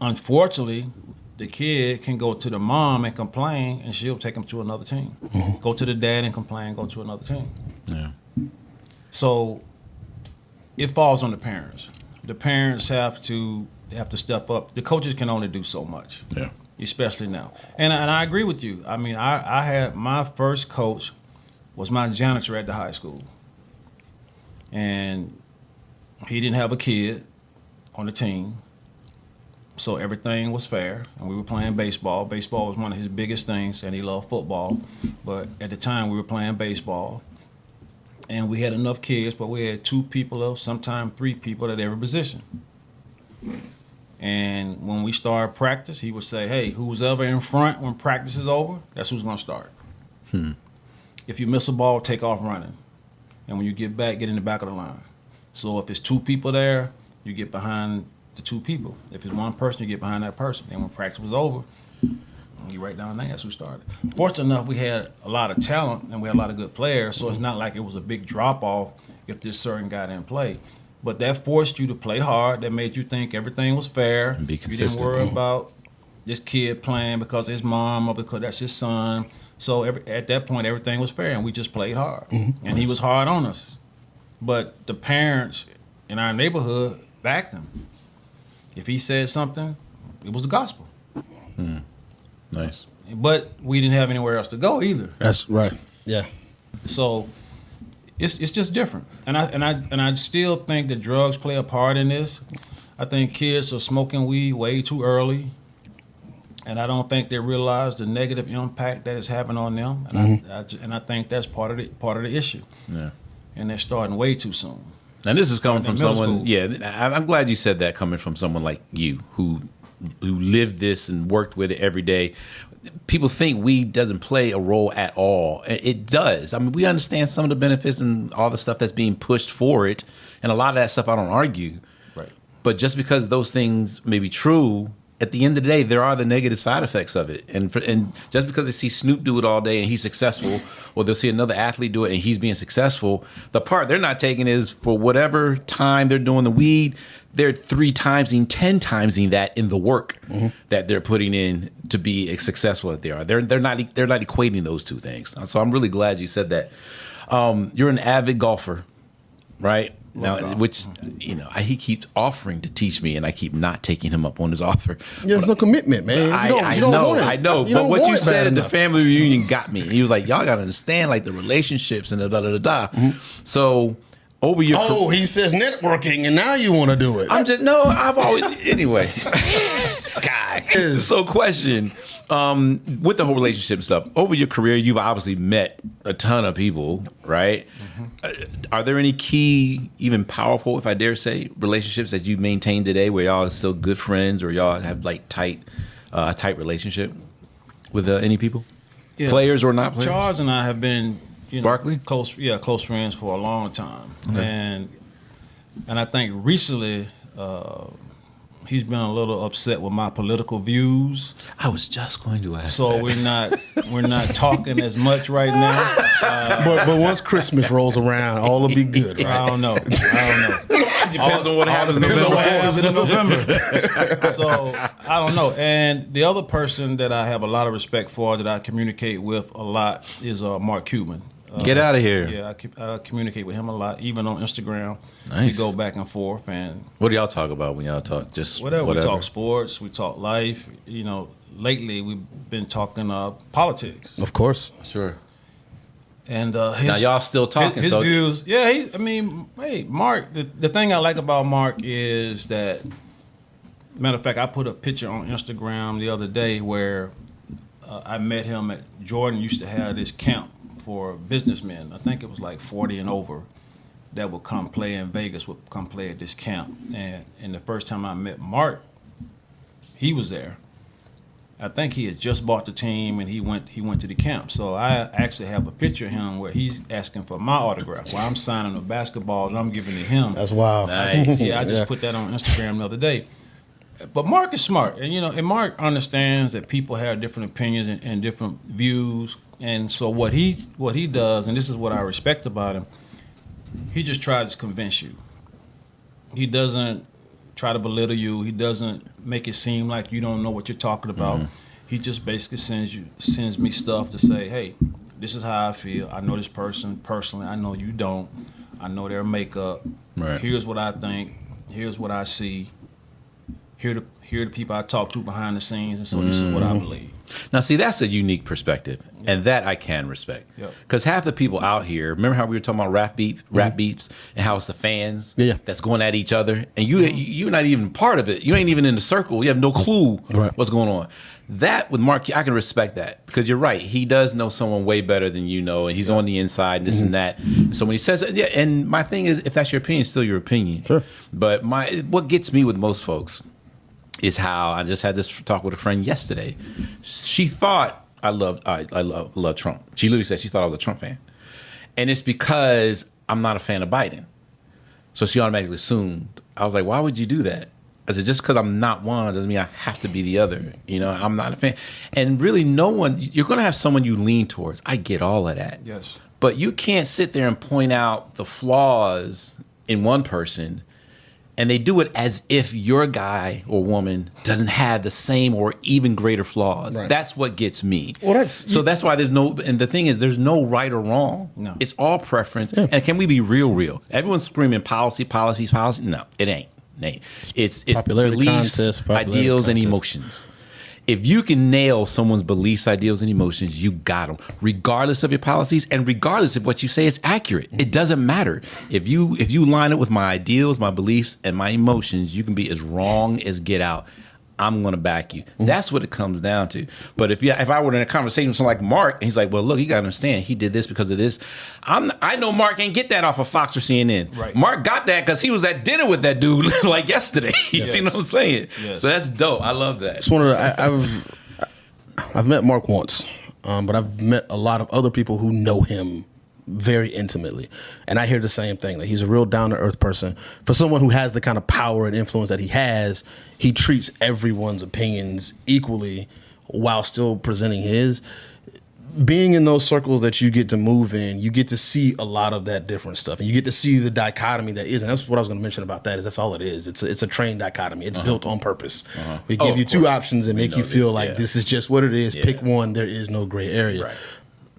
unfortunately, the kid can go to the mom and complain, and she'll take him to another team. Go to the dad and complain, go to another team.
Yeah.
So it falls on the parents. The parents have to step up. The coaches can only do so much.
Yeah.
Especially now. And I agree with you. I mean, I had my first coach was my janitor at the high school. And he didn't have a kid on the team. So everything was fair. And we were playing baseball. Baseball was one of his biggest things, and he loved football. But at the time, we were playing baseball. And we had enough kids, but we had 2 people, or sometimes 3 people at every position. And when we started practice, he would say, hey, who's ever in front when practice is over, that's who's going to start. If you miss a ball, take off running. And when you get back, get in the back of the line. So if it's 2 people there, you get behind the 2 people. If it's 1 person, you get behind that person. And when practice was over, you right down there, that's who started. Fortunate enough, we had a lot of talent and we had a lot of good players, so it's not like it was a big drop-off if this certain guy didn't play. But that forced you to play hard. That made you think everything was fair.
And be consistent.
You didn't worry about this kid playing because his mom or because that's his son. So at that point, everything was fair, and we just played hard. And he was hard on us. But the parents in our neighborhood backed him. If he said something, it was the gospel.
Nice.
But we didn't have anywhere else to go either.
That's right. Yeah.
So it's just different. And I still think that drugs play a part in this. I think kids are smoking weed way too early. And I don't think they realize the negative impact that it's having on them. And I think that's part of the issue.
Yeah.
And they're starting way too soon.
And this is coming from
middle
someone.
school.
Yeah, I'm glad you said that, coming from someone like you who lived this and worked with it every day. People think weed doesn't play a role at all. It does. I mean, we understand some of the benefits and all the stuff that's being pushed for it, and a lot of that stuff I don't argue.
Right.
But just because those things may be true, at the end of the day, there are the negative side effects of it. And just because they see Snoop do it all day and he's successful, or they'll see another athlete do it and he's being successful, the part they're not taking is for whatever time they're doing the weed, they're 3 timesing, 10 timesing that in the work that they're putting in to be as successful as they are. They're not equating those 2 things. So I'm really glad you said that. You're an avid golfer, right? Now, which, he keeps offering to teach me, and I keep not taking him up on his offer.
There's no commitment, man.
I know. But what you said at the family reunion got me. He was like, y'all got to understand, like, the relationships and the So over your...
Oh, he says networking, and now you want to do it.
I've always... Anyway. Guy. So question... with the whole relationship stuff, over your career, you've obviously met a ton of people, right? Are there any key, even powerful, if I dare say, relationships that you've maintained today where y'all are still good friends, or y'all have like tight relationship with any people? Yeah. Players or not players?
Charles and I have been,
Barkley?
close friends for a long time. Okay. And I think recently, he's been a little upset with my political views.
I was just going to ask.
So
that.
we're not talking as much right now.
But once Christmas rolls around, all will be good, right?
I don't know.
Depends on what happens in November.
So I don't know. And the other person that I have a lot of respect for, that I communicate with a lot, is Mark Cuban.
Get out of here.
Yeah, I communicate with him a lot, even on Instagram.
Nice.
We go back and forth. And
what do y'all talk about when y'all talk? Just
whatever. We talk sports. We talk life. Lately we've been talking politics.
Of course.
Sure.
And
now y'all still talking.
His views. Yeah, Mark. The thing I like about Mark is that, matter of fact, I put a picture on Instagram the other day where I met him at Jordan. Used to have this camp for businessmen. I think it was like 40 and over that would come play in Vegas, would come play at this camp. And the first time I met Mark, he was there. I think he had just bought the team and he went to the camp. So I actually have a picture of him where he's asking for my autograph, while I'm signing the basketball and I'm giving it to him.
That's wild.
Nice.
Yeah, I just put that on Instagram the other day. But Mark is smart, and Mark understands that people have different opinions and different views. And so what he does, and this is what I respect about him, he just tries to convince you. He doesn't try to belittle you. He doesn't make it seem like you don't know what you're talking about. He just basically sends me stuff to say, hey, this is how I feel. I know this person personally. I know you don't. I know their makeup.
Right.
Here's what I think. Here's what I see. Here are the people I talk to behind the scenes, and so this is what I believe.
Now, see, that's a unique perspective, and that I can respect.
Yep.
Because half the people out here, remember how we were talking about rap beefs, and how it's the fans that's going at each other, and you're not even part of it. You ain't even in the circle. You have no clue what's going on. That with Mark, I can respect that because you're right. He does know someone way better than you know, and he's on the inside, and this and that. So when he says, and my thing is, if that's your opinion, it's still your opinion. Sure. But what gets me with most folks is how I just had this talk with a friend yesterday. She thought I love Trump. She literally said she thought I was a Trump fan, and it's because I'm not a fan of Biden. So she automatically assumed. I was like, why would you do that? I said, just because I'm not one doesn't mean I have to be the other. You know, I'm not a fan. And really, no one. You're going to have someone you lean towards. I get all of that.
Yes.
But you can't sit there and point out the flaws in one person, and they do it as if your guy or woman doesn't have the same or even greater flaws. Right. That's what gets me. Well, that's why there's no, and the thing is, there's no right or wrong.
No.
It's all preference. Yeah. And can we be real? Everyone's screaming policy. No, it ain't. It's
popularity
beliefs,
contest,
ideals, and emotions. If you can nail someone's beliefs, ideals, and emotions, you got them, regardless of your policies and regardless if what you say is accurate. It doesn't matter. If you line it with my ideals, my beliefs, and my emotions, you can be as wrong as get out. I'm going to back you. That's what it comes down to. But if I were in a conversation with someone like Mark, and he's like, well, look, you got to understand, he did this because of this. I know Mark ain't get that off of Fox or CNN.
Right.
Mark got that because he was at dinner with that dude like yesterday. You see what I'm saying?
Yes.
So that's dope. I love that.
It's one of the, I've met Mark once, but I've met a lot of other people who know him very intimately, and I hear the same thing. That he's a real down-to-earth person. For someone who has the kind of power and influence that he has, he treats everyone's opinions equally while still presenting his. Being in those circles that you get to move in, you get to see a lot of that different stuff, and you get to see the dichotomy that is. And that's what I was going to mention about that. That's all it is. It's a trained dichotomy. It's built on purpose. We give you two options and make you feel like this is just what it is. Pick one. There is no gray area.
Right.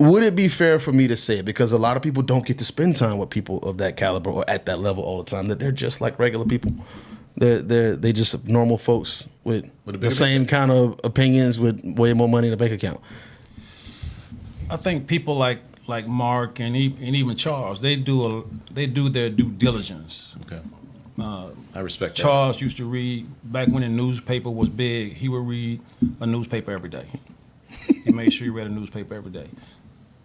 Would it be fair for me to say it, because a lot of people don't get to spend time with people of that caliber or at that level all the time, that they're just like regular people? They just normal folks with the same kind of opinions with way more money in the bank account.
I think people like Mark and even Charles, they do their due diligence.
Okay. I respect that.
Charles used to read, back when the newspaper was big, he would read a newspaper every day. He made sure he read a newspaper every day.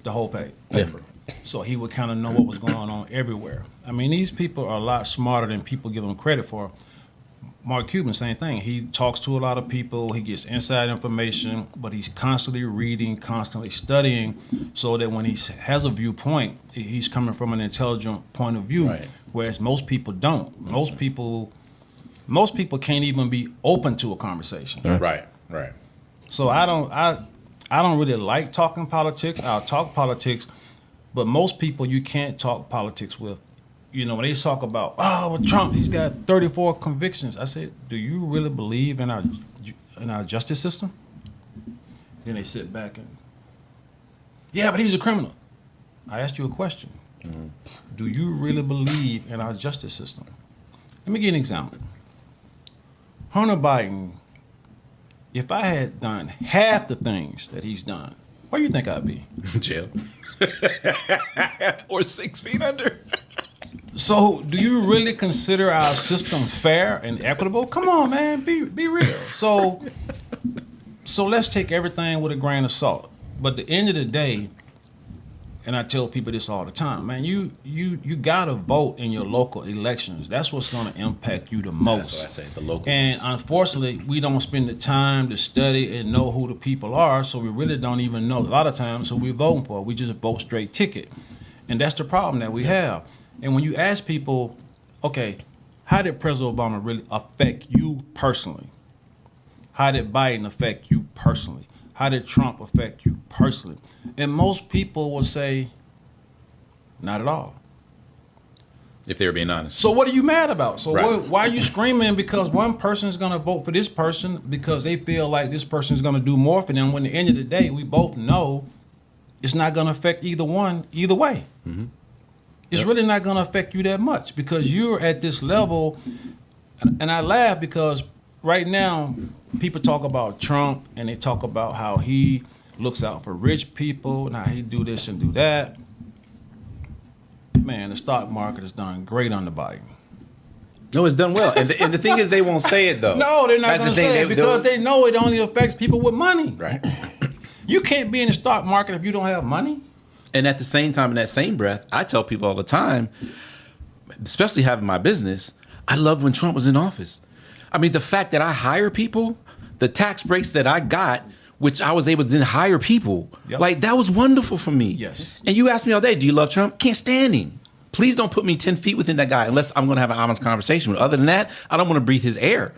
The whole paper.
Yeah.
So he would kind of know what was going on everywhere. I mean, these people are a lot smarter than people give them credit for. Mark Cuban, same thing. He talks to a lot of people. He gets inside information, but he's constantly reading, constantly studying, so that when he has a viewpoint, he's coming from an intelligent point of view,
right.
Whereas most people don't. Most people can't even be open to a conversation.
Right.
So I don't really like talking politics. I'll talk politics, but most people you can't talk politics with. You know, when they talk about, Trump, he's got 34 convictions. I said, do you really believe in our justice system? Then they sit back and, yeah, but he's a criminal. I asked you a question. Mm-hmm. Do you really believe in our justice system? Let me give you an example. Hunter Biden, if I had done half the things that he's done, where do you think I'd be?
Jail. Or 6 feet under.
So, do you really consider our system fair and equitable? Come on, man, be real. So let's take everything with a grain of salt. But at the end of the day, and I tell people this all the time, man, you gotta vote in your local elections. That's what's gonna impact you the most.
That's what I say, the local.
And unfortunately, we don't spend the time to study and know who the people are, so we really don't even know a lot of times who we're voting for. We just vote straight ticket. And that's the problem that we have. And when you ask people, okay, how did President Obama really affect you personally? How did Biden affect you personally? How did Trump affect you personally? And most people will say, not at all.
If they were being honest.
So what are you mad about? So
Right.
why are you screaming because one person is going to vote for this person because they feel like this person is going to do more for them, when at the end of the day, we both know it's not going to affect either one either way.
Mm-hmm.
It's really not going to affect you that much because you're at this level. And I laugh because right now people talk about Trump and they talk about how he looks out for rich people and how he do this and do that. Man, the stock market has done great under Biden.
No, it's done well. And the thing is, they won't say it, though.
No, they're not
That's
going
the
to
thing.
say it because they know it only affects people with money.
Right.
You can't be in the stock market if you don't have money.
And at the same time, in that same breath, I tell people all the time, especially having my business, I loved when Trump was in office. I mean, the fact that I hire people, the tax breaks that I got, which I was able to then hire people,
Yep.
like that was wonderful for me.
Yes.
And you ask me all day, do you love Trump? Can't stand him. Please don't put me 10 feet within that guy unless I'm going to have an honest conversation with him. Other than that, I don't want to breathe his air.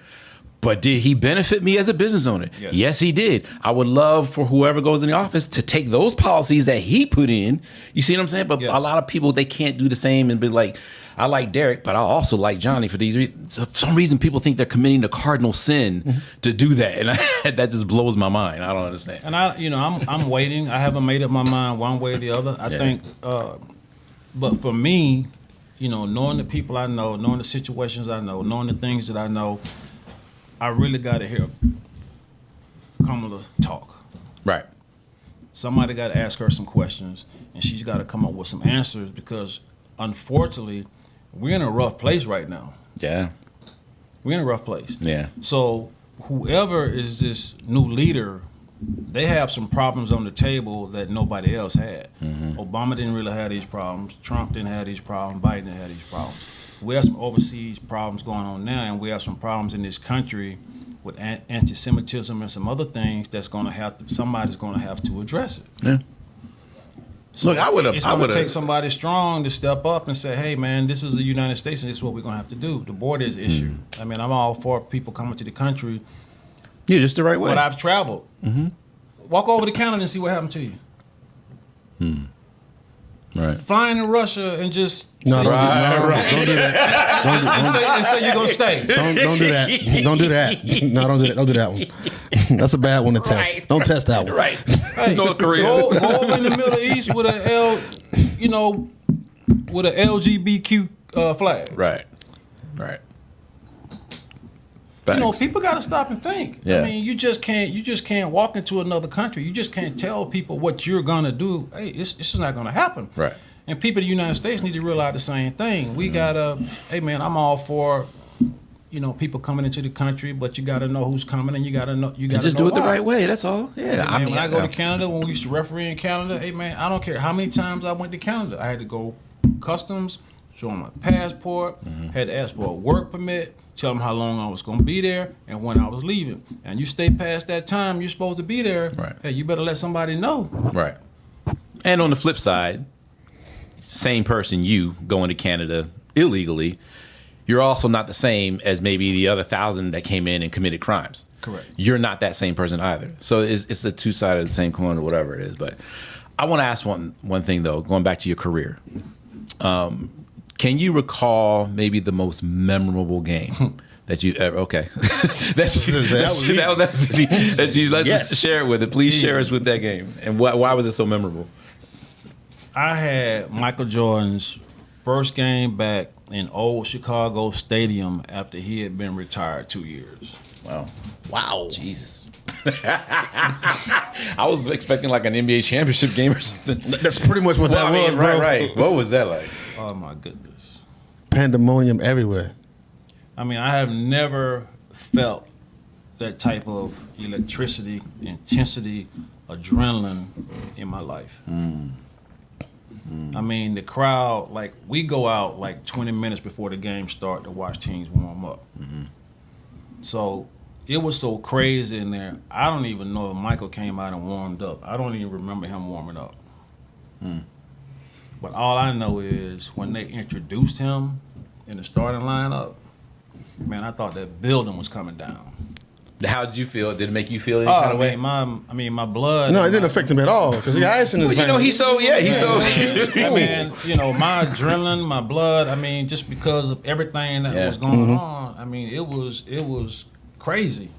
But did he benefit me as a business owner?
Yes.
Yes, he did. I would love for whoever goes in the office to take those policies that he put in. You see what I'm saying? But
Yes.
a lot of people, they can't do the same and be like, I like Derrick, but I also like Johnny for these reasons. So for some reason, people think they're committing the cardinal sin to do that. And that just blows my mind. I don't understand.
And I'm waiting. I haven't made up my mind one way or the other. I think, but for me, knowing the people I know, knowing the situations I know, knowing the things that I know, I really got to hear Kamala talk.
Right.
Somebody got to ask her some questions, and she's got to come up with some answers because, unfortunately, we're in a rough place right now.
Yeah.
We're in a rough place.
Yeah.
So whoever is this new leader, they have some problems on the table that nobody else had.
Mm-hmm.
Obama didn't really have these problems. Trump didn't have these problems. Biden didn't have these problems. We have some overseas problems going on now, and we have some problems in this country with anti-Semitism and some other things that's going to somebody's going to have to address it.
Yeah.
So
Look, I would have.
It's going to take somebody strong to step up and say, "Hey, man, this is the United States, and this is what we're going to have to do." The border is an issue. I mean, I'm all for people coming to the country,
You're just the right way.
but I've traveled. Walk over to Canada and see what happened to you.
Right.
Flying to Russia and just
No,
say,
don't do that.
and say you're going to stay.
Don't do that. Don't do that. No, don't do that. Don't do that one. That's a bad one to test.
Right.
Don't test that one.
Right.
Hey,
North Korea.
Go over in the Middle East with with a LGBTQ flag.
Right. Right.
People got to stop and think.
Yeah.
I mean, you just can't walk into another country. You just can't tell people what you're gonna do. Hey, it's just not gonna happen.
Right.
And people in the United States need to realize the same thing. We gotta, hey man, I'm all for, people coming into the country, but you gotta know who's coming, and you gotta
Just
know
do it the
why.
right way. That's all. Yeah.
Man, when I go to Canada, when we used to referee in Canada, hey man, I don't care how many times I went to Canada. I had to go customs, show them my passport, had to ask for a work permit, tell them how long I was going to be there and when I was leaving. And you stay past that time you're supposed to be there,
Right.
Hey, you better let somebody know.
Right. And on the flip side, same person, you going to Canada illegally, you're also not the same as maybe the other 1,000 that came in and committed crimes.
Correct.
You're not that same person either. So it's the two sides of the same coin or whatever it is. But I want to ask one thing, though, going back to your career. Can you recall maybe the most memorable game that you ever? Okay, let's
Yes.
share it with it. Please share us with that game and why was it so memorable?
I had Michael Jordan's first game back in old Chicago Stadium after he had been retired 2 years.
Wow, Jesus. I was expecting like an NBA championship game or something.
That's pretty much what that was, bro.
Right. What was that like?
Oh my goodness.
Pandemonium everywhere.
I mean, I have never felt that type of electricity, intensity, adrenaline in my life. I mean, the crowd, like, we go out like 20 minutes before the game start to watch teams warm up. So it was so crazy in there. I don't even know if Michael came out and warmed up. I don't even remember him warming up. But all I know is when they introduced him in the starting lineup, man, I thought that building was coming down.
How did you feel? Did it make you feel any kind of way?
My blood.
No, it didn't affect him at all because he got ice in his veins.
You know, he's so.
I mean, you know, my adrenaline, my blood. I mean, just because of everything that was going on. I mean, it was crazy.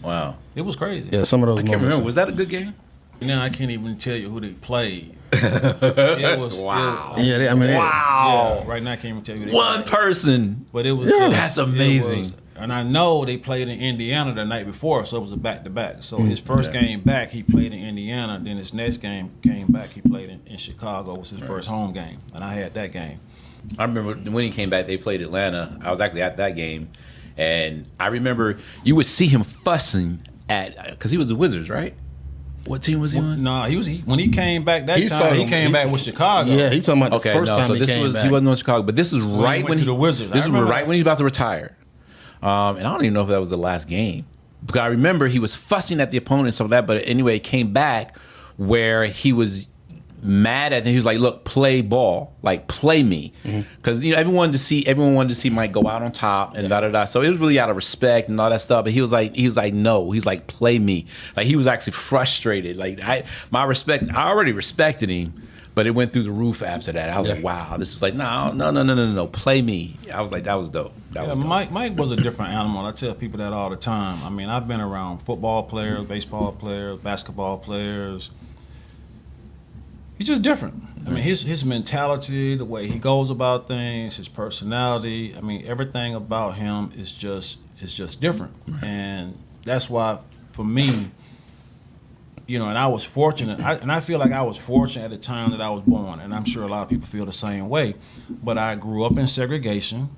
Wow,
it was crazy.
Yeah, some of those
I can't
moments.
remember. Was that a good game?
Now I can't even tell you who they played. It was
Wow.
Yeah, right now I can't even tell you who they
One
played.
person.
But it was
That's amazing.
And I know they played in Indiana the night before, so it was a back-to-back. So his first game back, he played in Indiana. Then his next game came back, he played in Chicago. It was his first home game, and I had that game.
I remember when he came back, they played Atlanta. I was actually at that game, and I remember you would see him fussing because he was the Wizards, right? What team was he on?
No, when he came back that time. He came back with Chicago.
Yeah, he's talking about the first time
so
he
this
came
was
back.
he wasn't on Chicago, but this was right
he went
when
to the Wizards.
This
I
was
remember
right
that.
when he was about to retire, and I don't even know if that was the last game because I remember he was fussing at the opponent and stuff like that. But anyway, it came back where he was mad at him. He was like, "Look, play ball, like play me," because you know everyone wanted to see Mike go out on top and da da da. So it was really out of respect and all that stuff. But he was like, "No," he's like, "Play me." Like he was actually frustrated. Like I already respected him, but it went through the roof after that. I was like, "Wow, this is like no, play me." I was like, "That was dope." That was dope.
Mike was a different animal. I tell people that all the time. I mean, I've been around football players, baseball players, basketball players. He's just different. I mean, his mentality, the way he goes about things, his personality. I mean, everything about him is just different, and that's why, for me, you know, and I was fortunate, and I feel like I was fortunate at the time that I was born, and I'm sure a lot of people feel the same way. But I grew up in segregation.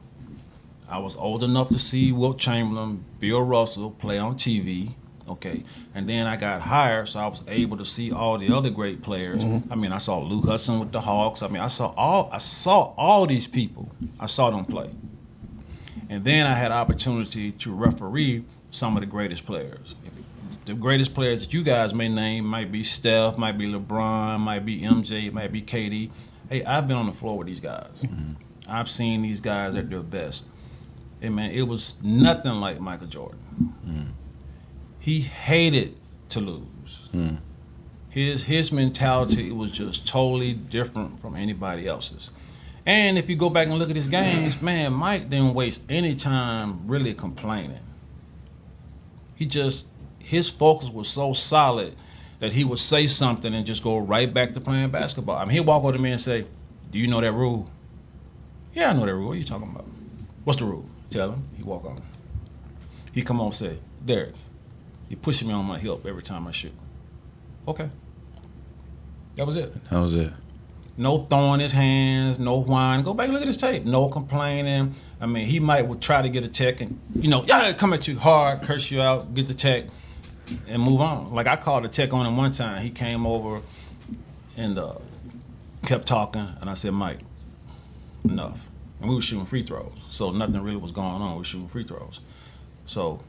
I was old enough to see Wilt Chamberlain, Bill Russell play on TV. Okay, and then I got hired, so I was able to see all the other great players. I mean, I saw Lou Hudson with the Hawks. I mean, I saw all these people. I saw them play, and then I had opportunity to referee some of the greatest players. The greatest players that you guys may name might be Steph, might be LeBron, might be MJ, might be KD. Hey, I've been on the floor with these guys. I've seen these guys at their best. Hey, man, it was nothing like Michael Jordan. He hated to lose. His mentality was just totally different from anybody else's. And if you go back and look at his games, man, Mike didn't waste any time really complaining. His focus was so solid that he would say something and just go right back to playing basketball. I mean, he'd walk over to me and say, "Do you know that rule?" "Yeah, I know that rule. What are you talking about?" "What's the rule?" Tell him. He walk on. He come on and say, "Derrick, he pushing me on my hip every time I shoot." Okay. That was it.
That was it.
No throwing his hands, no whine. Go back and look at his tape. No complaining. I mean, he would try to get a tech and, come at you hard, curse you out, get the tech, and move on. Like I called a tech on him one time. He came over and kept talking, and I said, "Mike, enough." And we were shooting free throws, so nothing really was going on. We were shooting free throws. So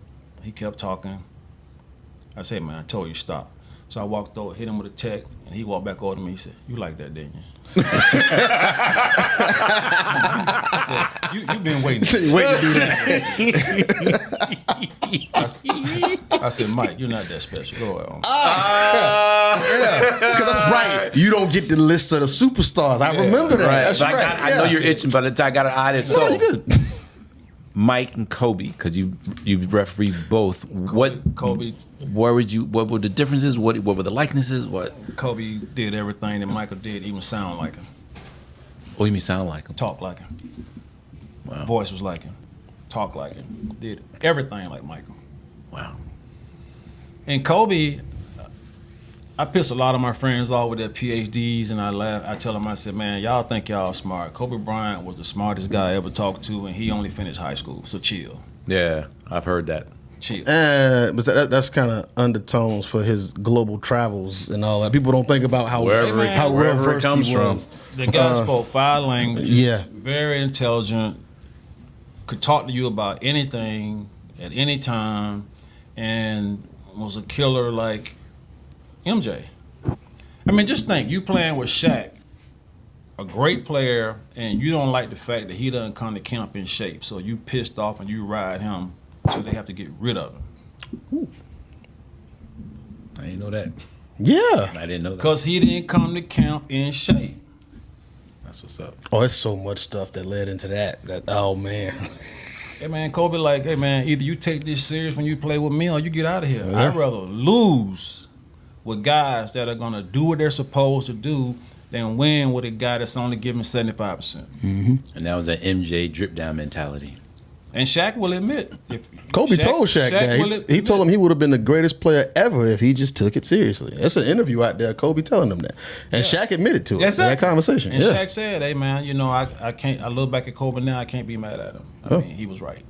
he kept talking. I said, "Man, I told you stop." So I walked over, hit him with a tech, and he walked back over to me. He said, "You like that, didn't you?" I said, "You've been waiting."
Waiting to do that.
I said, "Mike, you're not that special. Go ahead."
Yeah, because that's right. You don't get the list of the superstars. I remember that.
Right.
That's
Like,
right.
I know you're itching, but I got an eye. So
you good.
Mike and Kobe, because you refereed both.
Kobe.
What were the differences? What were the likenesses? What?
Kobe did everything that Michael did, even sound like him,
Oh, you mean sound like him?
talk like him.
Wow.
Voice was like him, talk like him, did everything like Michael.
Wow.
And Kobe, I piss a lot of my friends off with their PhDs, and I laugh. I tell them, I said, "Man, y'all think y'all smart. Kobe Bryant was the smartest guy I ever talked to, and he only finished high school, so chill.
Yeah, I've heard that.
Chill."
But that's kind of undertones for his global travels and all that. People don't think about how
Wherever it
well-versed
comes
he
from.
was.
The guy spoke 5 languages,
Yeah.
very intelligent, could talk to you about anything at any time, and was a killer like MJ. I mean, just think, you playing with Shaq, a great player, and you don't like the fact that he doesn't come to camp in shape, so you pissed off and you ride him, so they have to get rid of him.
I didn't know that.
Yeah.
I didn't know that.
Because he didn't come to camp in shape.
That's what's up.
Oh, it's so much stuff that led into that. Oh man.
Hey man, Kobe, like, hey man, either you take this serious when you play with me or you get out of here. I'd rather lose with guys that are gonna do what they're supposed to do than win with a guy that's only giving 75%.
And that was that MJ drip down mentality.
And Shaq will admit, if
Kobe told Shaq that. He told him he would have been the greatest player ever if he just took it seriously. That's an interview out there, Kobe telling him that. And Shaq admitted to it in that conversation.
And Shaq said, hey man, you know, I can't, I look back at Kobe now, I can't be mad at him. I mean, he was right.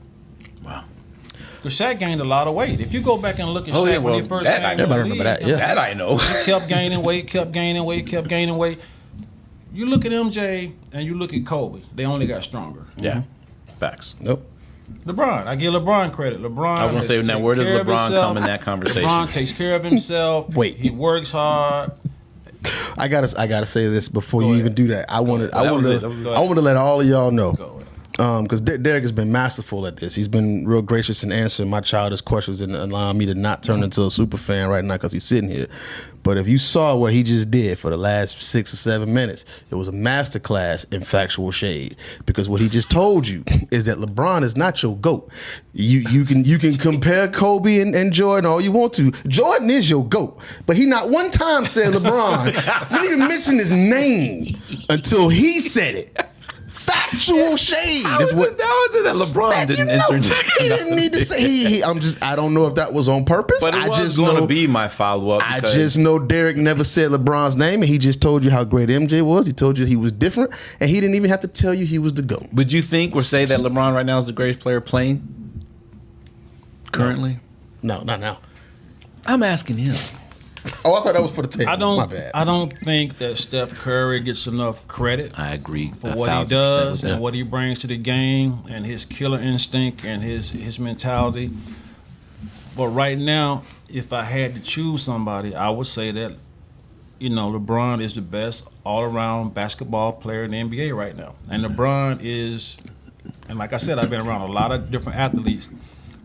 Wow.
Because Shaq gained a lot of weight. If you go back and look at Shaq when he first came in the
everybody
league,
remember that, yeah.
That I know.
he kept gaining weight, kept gaining weight, kept gaining weight. You look at MJ and you look at Kobe, they only got stronger.
Yeah. Facts.
Nope.
LeBron, I give LeBron credit. LeBron.
I was gonna say, now where does LeBron come in that conversation?
LeBron takes care of himself.
Wait.
He works hard.
I gotta say this before you
ahead.
even do that. I want
That was it.
to let all of y'all know.
Go ahead.
Because Derrick has been masterful at this. He's been real gracious in answering my childish questions and allowing me to not turn into a super fan right now because he's sitting here. But if you saw what he just did for the last 6 or 7 minutes, it was a masterclass in factual shade. Because what he just told you is that LeBron is not your GOAT. You can compare Kobe and Jordan all you want to. Jordan is your GOAT. But he not one time said LeBron. Didn't even mention his name until he said it. Factual shade.
How is it that LeBron didn't enter into
He didn't need to say. I don't know if that was on purpose.
But it was going to be my follow-up.
I just know Derrick never said LeBron's name, and he just told you how great MJ was. He told you he was different, and he didn't even have to tell you he was the GOAT.
Would you think or say that LeBron right now is the greatest player playing currently?
No, not now.
I'm asking him.
Oh, I thought that was for the table. My bad.
I don't think that Steph Curry gets enough credit
I agree
for what he does and what he brings to the game and his killer instinct and his mentality. But right now, if I had to choose somebody, I would say that, you know, LeBron is the best all-around basketball player in the NBA right now. And LeBron is, and like I said, I've been around a lot of different athletes.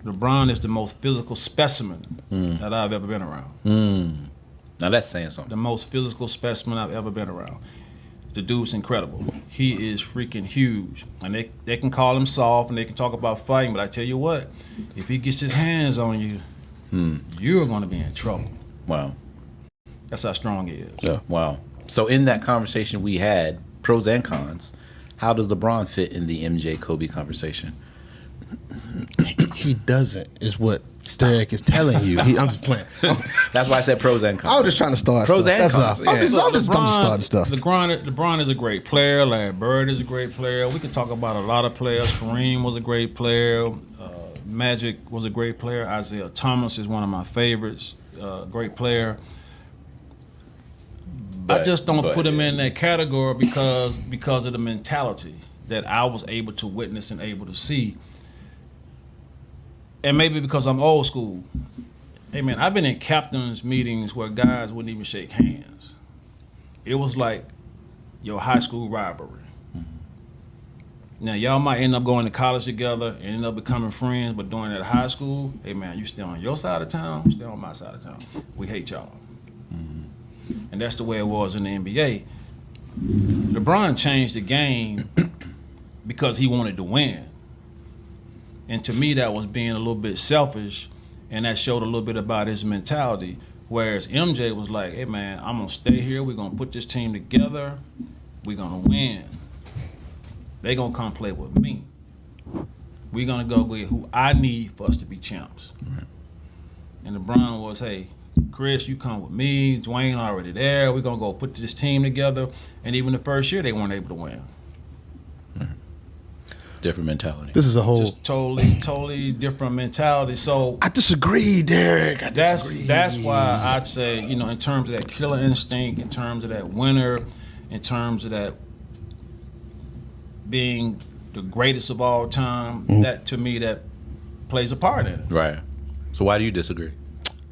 LeBron is the most physical specimen that I've ever been around.
Now that's saying something.
The most physical specimen I've ever been around. The dude's incredible. He is freaking huge. And they can call him soft and they can talk about fighting, but I tell you what, if he gets his hands on you, you're going to be in trouble.
Wow.
That's how strong he is.
Yeah. Wow. So in that conversation we had, pros and cons, how does LeBron fit in the MJ Kobe conversation?
He doesn't, is what Derrick is telling you. I'm just playing.
That's why I said pros and cons.
I was just trying to start
Pros
stuff.
and
That's
cons,
all.
yeah.
I'm just starting stuff.
LeBron is a great player. Larry Bird is a great player. We could talk about a lot of players. Kareem was a great player. Magic was a great player. Isaiah Thomas is one of my favorites. Great player. I just don't put him in that category because of the mentality that I was able to witness and able to see. And maybe because I'm old school. Hey man, I've been in captains meetings where guys wouldn't even shake hands. It was like your high school rivalry. Now y'all might end up going to college together and end up becoming friends, but during that high school, hey man, you stay on your side of town, stay on my side of town. We hate y'all. And that's the way it was in the NBA. LeBron changed the game because he wanted to win. And to me, that was being a little bit selfish, and that showed a little bit about his mentality. Whereas MJ was like, hey man, I'm gonna stay here, we're gonna put this team together, we're gonna win. They gonna come play with me. We're gonna go get who I need for us to be champs. Right. And LeBron was, hey, Chris, you come with me, Dwayne already there, we're gonna go put this team together. And even the first year, they weren't able to win.
Different mentality.
This is a whole
just totally different mentality. So
I disagree, Derrick.
That's why I'd say, you know, in terms of that killer instinct, in terms of that winner, in terms of that being the greatest of all time, that to me that plays a part in it.
Right. So why do you disagree?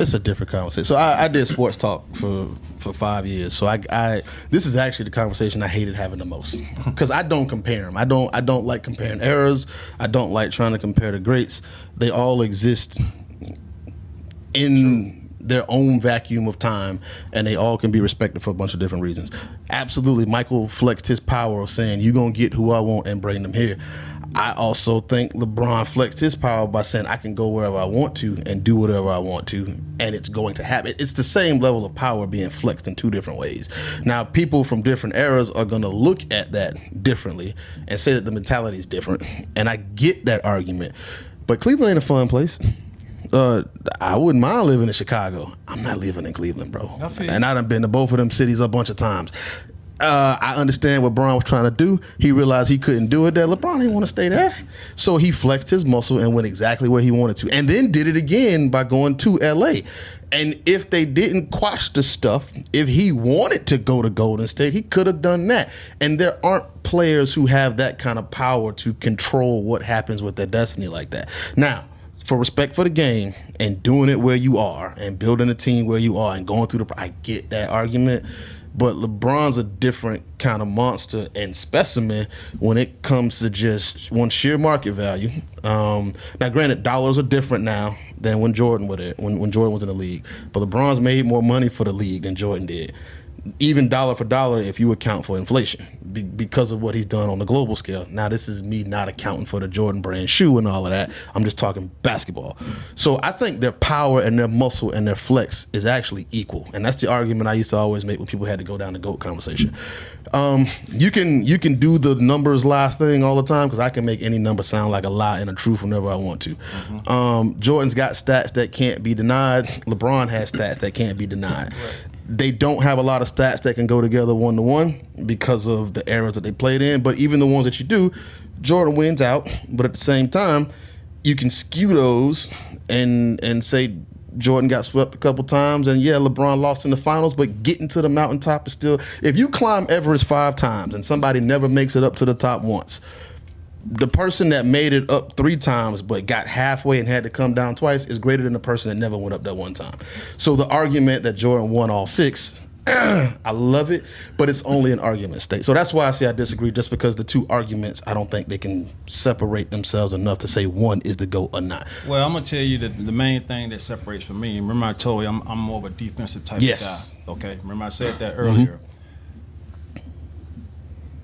It's a different conversation. So I did sports talk for 5 years. So I this is actually the conversation I hated having the most because I don't compare them. I don't like comparing eras. I don't like trying to compare the greats. They all exist in their own vacuum of time, and they all can be respected for a bunch of different reasons. Absolutely, Michael flexed his power of saying, you're going to get who I want and bring them here. I also think LeBron flexed his power by saying, I can go wherever I want to and do whatever I want to, and it's going to happen. It's the same level of power being flexed in two different ways. Now, people from different eras are going to look at that differently and say that the mentality is different, and I get that argument. But Cleveland ain't a fun place. I wouldn't mind living in Chicago. I'm not living in Cleveland, bro. And I done been to both of them cities a bunch of times. I understand what Bron was trying to do. He realized he couldn't do it there. LeBron didn't want to stay there. So he flexed his muscle and went exactly where he wanted to. And then did it again by going to L.A. And if they didn't quash the stuff, if he wanted to go to Golden State, he could have done that. And there aren't players who have that kind of power to control what happens with their destiny like that. Now, for respect for the game and doing it where you are and building a team where you are and going through I get that argument, but LeBron's a different kind of monster and specimen when it comes to just one sheer market value. Now, granted, dollars are different now than when Jordan when Jordan was in the league, but LeBron's made more money for the league than Jordan did. Even dollar for dollar if you account for inflation because of what he's done on the global scale. Now, this is me not accounting for the Jordan brand shoe and all of that. I'm just talking basketball. So I think their power and their muscle and their flex is actually equal. And that's the argument I used to always make when people had to go down the GOAT conversation. You can do the numbers lie thing all the time because I can make any number sound like a lie and a truth whenever I want to. Jordan's got stats that can't be denied. LeBron has stats that can't be denied. Right. They don't have a lot of stats that can go together one-to-one because of the eras that they played in. But even the ones that you do, Jordan wins out. But at the same time, you can skew those and say Jordan got swept a couple times. And, yeah, LeBron lost in the finals. But getting to the mountaintop is still – if you climb Everest 5 times and somebody never makes it up to the top once, the person that made it up 3 times but got halfway and had to come down twice is greater than the person that never went up that one time. So the argument that Jordan won all 6, I love it, but it's only an argument state. So that's why I say I disagree, just because the two arguments, I don't think they can separate themselves enough to say one is the GOAT or not.
Well, I'm going to tell you that the main thing that separates from me, remember I told you I'm more of a defensive type of guy. Okay, remember I said that earlier.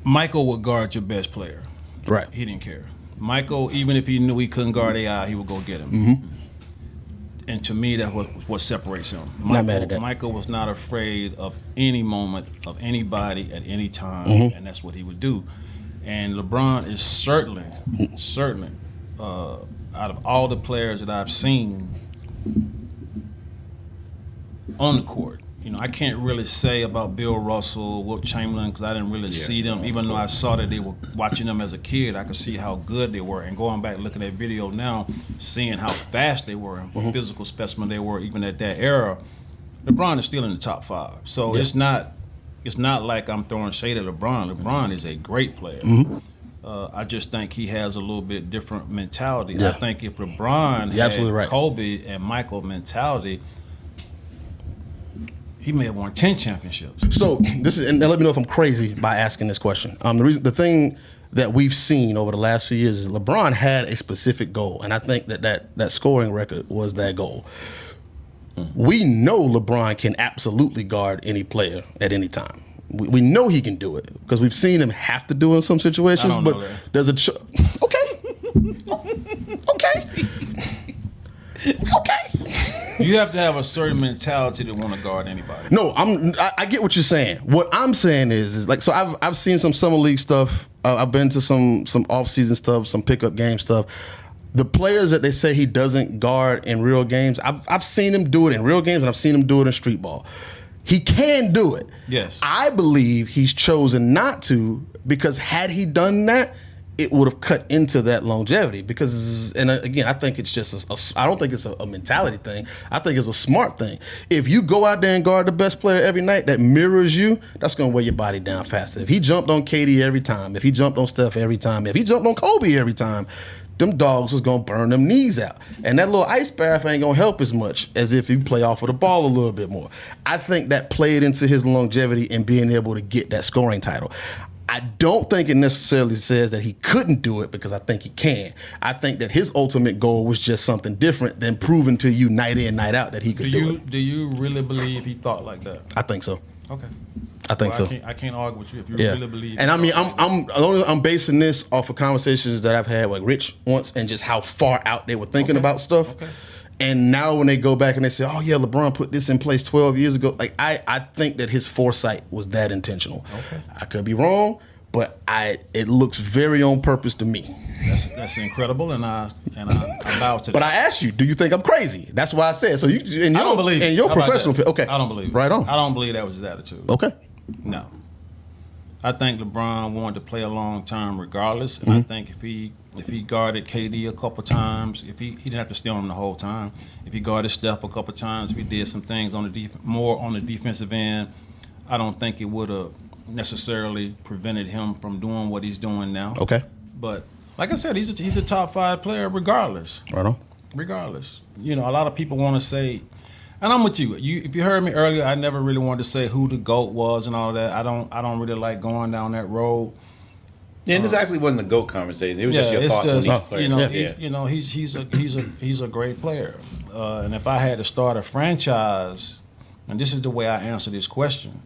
Michael would guard your best player.
Right.
He didn't care. Michael, even if he knew he couldn't guard AI, he would go get him. And to me, that's what separates him.
Not mad at that.
Michael was not afraid of any moment of anybody at any time, and that's what he would do. And LeBron is certainly, out of all the players that I've seen on the court, you know, I can't really say about Bill Russell, Wilt Chamberlain, because I didn't really see them. Even though I saw that they were watching them as a kid, I could see how good they were. And going back looking at video now, seeing how fast they were and physical specimen they were, even at that era, LeBron is still in the top 5. So it's not like I'm throwing shade at LeBron. LeBron is a great player. I just think he has a little bit different mentality. I think if LeBron had Kobe and Michael mentality, he may have won 10 championships. So
this is, and let me know if I'm crazy by asking this question. The thing that we've seen over the last few years is LeBron had a specific goal, and I think that scoring record was that goal. We know LeBron can absolutely guard any player at any time. We know he can do it because we've seen him have to do it in some situations. But there's a okay.
You have to have a certain mentality to want to guard anybody.
No, I get what you're saying. What I'm saying is like, so I've seen some summer league stuff. I've been to some off-season stuff, some pickup game stuff. The players that they say he doesn't guard in real games, I've seen him do it in real games, and I've seen him do it in street ball. He can do it.
Yes.
I believe he's chosen not to because had he done that, it would have cut into that longevity because, and again, I think it's just I don't think it's a mentality thing. I think it's a smart thing. If you go out there and guard the best player every night that mirrors you, that's going to weigh your body down faster. If he jumped on KD every time, if he jumped on Steph every time, if he jumped on Kobe every time, them dogs was going to burn them knees out. And that little ice bath ain't going to help as much as if you play off of the ball a little bit more. I think that played into his longevity and being able to get that scoring title. I don't think it necessarily says that he couldn't do it because I think he can. I think that his ultimate goal was just something different than proving to you night in, night out that he could do it.
Do you really believe he thought like that?
I think so.
Okay.
I think so.
I can't argue with you if you
Yeah.
really believe.
And I mean, I'm basing this off of conversations that I've had with Rich once and just how far out they were thinking about stuff.
Okay.
And now when they go back and they say, oh yeah, LeBron put this in place 12 years ago, like I think that his foresight was that intentional.
Okay.
I could be wrong, but it looks very on purpose to me.
That's incredible, and I bow to that.
But I asked you, do you think I'm crazy? That's why I said. So you, in your,
I don't believe
in
it.
your
How about
professional,
that?
okay,
I don't believe it.
Right on.
I don't believe that was his attitude.
Okay.
No. I think LeBron wanted to play a long time regardless, and I think if he guarded KD a couple times, if he didn't have to stay on him the whole time, if he guarded Steph a couple times, if he did some things on the more on the defensive end, I don't think it would have necessarily prevented him from doing what he's doing now.
Okay.
But like I said, he's a top 5 player regardless.
Right on.
Regardless, you know, a lot of people want to say, and I'm with you. If you heard me earlier, I never really wanted to say who the GOAT was and all that. I don't really like going down that road.
Yeah, and this actually wasn't the GOAT conversation. It was just your thoughts on each player.
You know, he's a great player. And if I had to start a franchise, and this is the way I answer this question,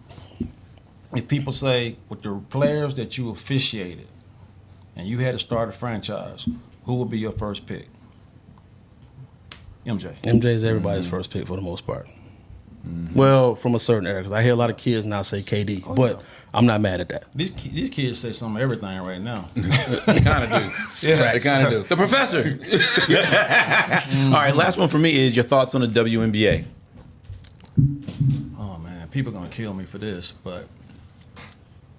if people say with the players that you officiated, and you had to start a franchise, who would be your first pick? MJ.
MJ is everybody's first pick for the most part. Well, from a certain era, because I hear a lot of kids now say KD, but I'm not mad at that.
These kids say some of everything right now.
They kind of do. Yeah, they kind of do. The professor. All right, last one for me is your thoughts on the WNBA.
Oh, man, people are going to kill me for this, but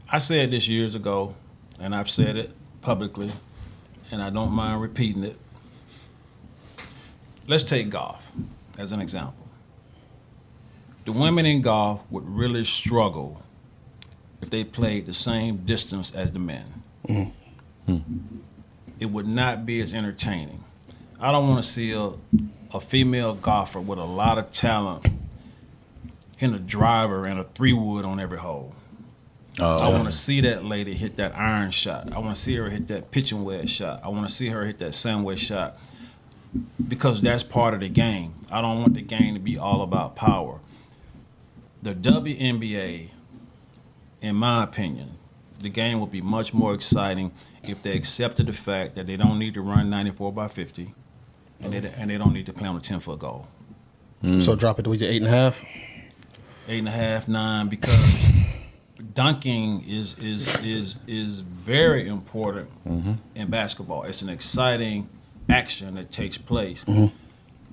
I said this years ago, and I've said it publicly, and I don't mind repeating it. Let's take golf as an example. The women in golf would really struggle if they played the same distance as the men. It would not be as entertaining. I don't want to see a female golfer with a lot of talent hitting a driver and a 3-wood on every hole. I want to see that lady hit that iron shot. I want to see her hit that pitching wedge shot. I want to see her hit that sandwich shot, because that's part of the game. I don't want the game to be all about power. The WNBA, in my opinion, the game will be much more exciting if they accepted the fact that they don't need to run 94 by 50, and they don't need to play on a 10-foot goal.
So drop it to 8.5?
8.5, 9, because dunking is very important in basketball. It's an exciting action that takes place.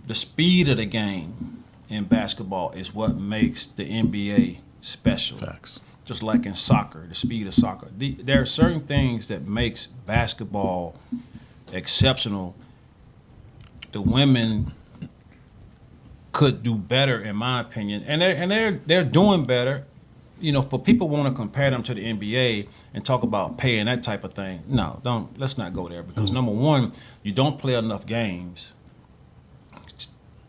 The speed of the game in basketball is what makes the NBA special.
Facts.
Just like in soccer, the speed of soccer. There are certain things that makes basketball exceptional. The women could do better, in my opinion, and they're doing better. You know, for people want to compare them to the NBA and talk about pay and that type of thing. No, let's not go there, because number one, you don't play enough games.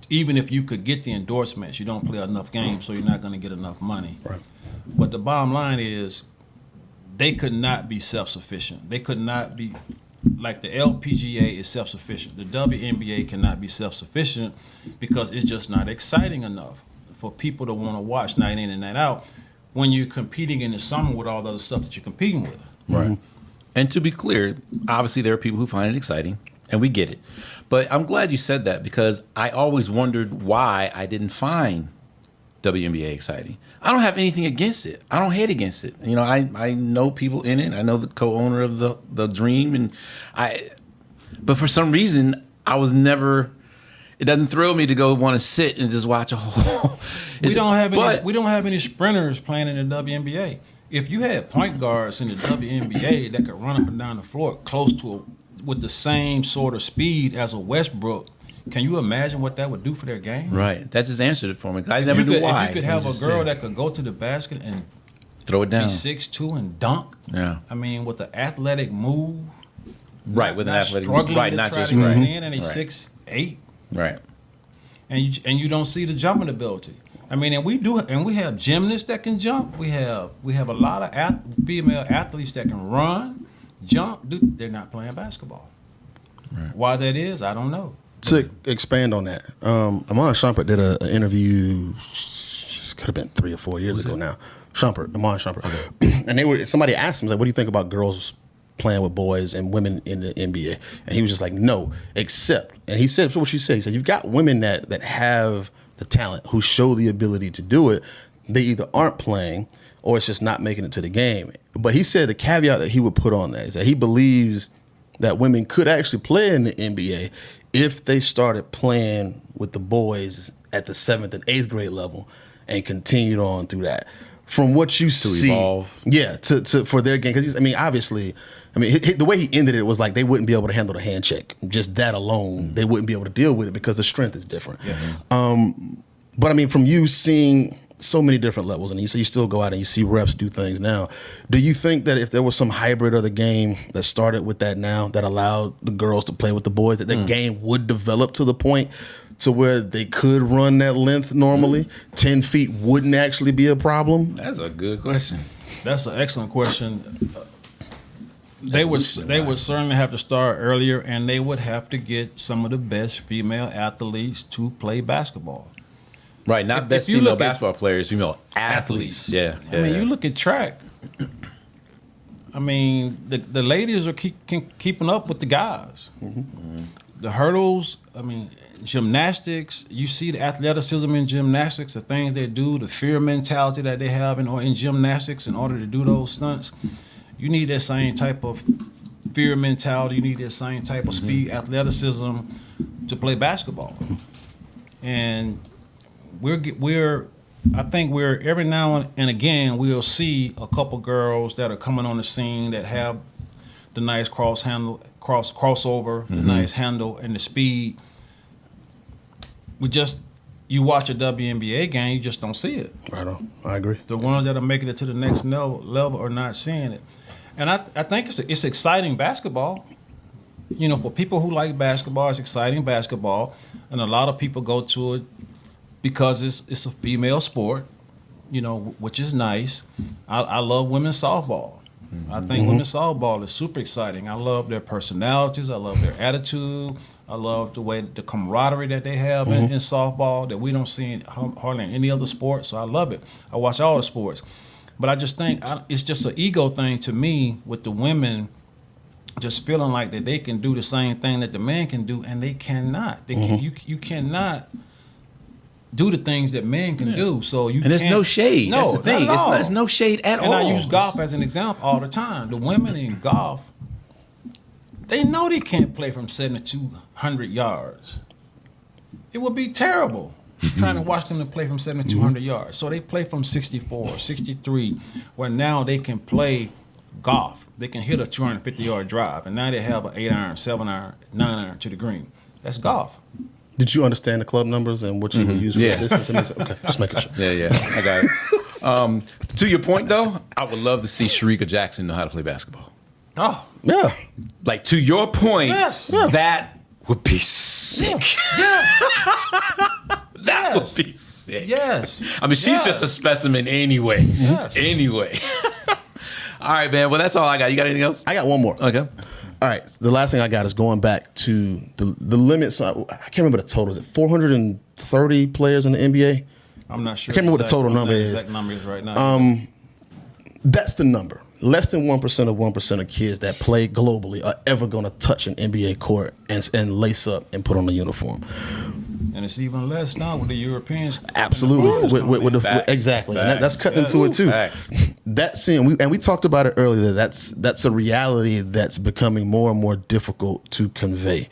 Even if you could get the endorsements, you don't play enough games, so you're not going to get enough money.
Right.
But the bottom line is, they could not be self-sufficient. They could not be, like the LPGA is self-sufficient. The WNBA cannot be self-sufficient because it's just not exciting enough for people to want to watch night in and night out when you're competing in the summer with all the other stuff that you're competing with.
Right. And to be clear, obviously there are people who find it exciting, and we get it. But I'm glad you said that, because I always wondered why I didn't find WNBA exciting. I don't have anything against it. I don't hate against it. You know, I know people in it. I know the co-owner of the Dream, but for some reason I was never. It doesn't thrill me to go want to sit and just watch a whole.
We don't have any sprinters playing in the WNBA. If you had point guards in the WNBA that could run up and down the floor close to with the same sort of speed as a Westbrook, can you imagine what that would do for their game?
Right. That just answered it for me. I never knew why.
If you could have a girl that could go to the basket and
throw it down,
be 6'2" and dunk.
Yeah.
I mean, with the athletic move.
Right. With an athletic move.
Struggling
Right.
to
Not
try
just
to get
right.
in, and he's
Right.
6'8".
Right.
And you don't see the jumping ability. I mean, and we have gymnasts that can jump. We have a lot of female athletes that can run, jump. They're not playing basketball. Right. Why that is, I don't know.
To expand on that, Amon Shumpert did an interview. Could have been 3 or 4 years ago now. Amon Shumpert, okay. And somebody asked him, like, "What do you think about girls playing with boys and women in the NBA?" And he was just like, "No, except." And he said, "So what you say?" He said, "You've got women that have the talent, who show the ability to do it. They either aren't playing or it's just not making it to the game." But he said the caveat that he would put on that is that he believes that women could actually play in the NBA if they started playing with the boys at the 7th and 8th grade level and continued on through that. From what you see,
evolve.
Yeah, to for their game. Because, obviously, the way he ended it was like they wouldn't be able to handle the hand check. Just that alone, they wouldn't be able to deal with it because the strength is different. Yeah. But, from you seeing so many different levels, and you still go out and you see refs do things now, do you think that if there was some hybrid of the game that started with that now, that allowed the girls to play with the boys, that the game would develop to the point to where they could run that length normally? 10 feet wouldn't actually be a problem?
That's a good question.
That's an excellent question. They would certainly have to start earlier, and they would have to get some of the best female athletes to play basketball.
Right, not best female basketball players, female athletes. Yeah.
You look at track. The ladies are keeping up with the guys. Mm-hmm. The hurdles, gymnastics, you see the athleticism in gymnastics, the things they do, the fear mentality that they have in gymnastics in order to do those stunts. You need that same type of fear mentality. You need that same type of speed, athleticism to play basketball. And I think we're every now and again we'll see a couple girls that are coming on the scene that have the nice crossover, the nice handle, and the speed. You watch a WNBA game, you just don't see it.
Right on. I agree.
The ones that are making it to the next level are not seeing it. And I think it's exciting basketball. For people who like basketball, it's exciting basketball. And a lot of people go to it because it's a female sport, which is nice. I love women's softball. I think women's softball is super exciting. I love their personalities. I love their attitude. I love the camaraderie that they have in softball that we don't see hardly in any other sport. So I love it. I watch all the sports. But I just think it's just an ego thing to me with the women just feeling like that they can do the same thing that the man can do, and they cannot. You cannot do the things that men can do. So you
and there's no shade.
No,
that's the thing. There's no shade at all.
And I use golf as an example all the time. The women in golf, they know they can't play from 7,200 yards. It would be terrible trying to watch them to play from 7,200 yards. So they play from 64, 63, where now they can play golf. They can hit a 250-yard drive, and now they have an 8-iron, 7-iron, 9-iron to the green. That's golf.
Did you understand the club numbers and what you would use for the distance? Okay, just making sure.
Yeah, I got it. To your point, though, I would love to see Sharika Jackson know how to play basketball.
Oh,
yeah.
Like, to your point,
yes.
That would be sick.
Yes.
That would be sick.
Yes.
She's just a specimen anyway.
Yes.
Anyway. All right, man. Well, that's all I got. You got anything else?
I got one more.
Okay.
All right. The last thing I got is going back to the limits. I can't remember the total. Is it 430 players in the NBA?
I'm not sure.
I can't remember what the total number is.
Exact number is right now.
That's the number. Less than 1% of kids that play globally are ever going to touch an NBA court and lace up and put on a uniform.
And it's even less now with the Europeans.
Absolutely. Exactly.
Facts.
And that's cutting into it too.
Facts.
That's seeing, and we talked about it earlier, that's a reality that's becoming more and more difficult to convey.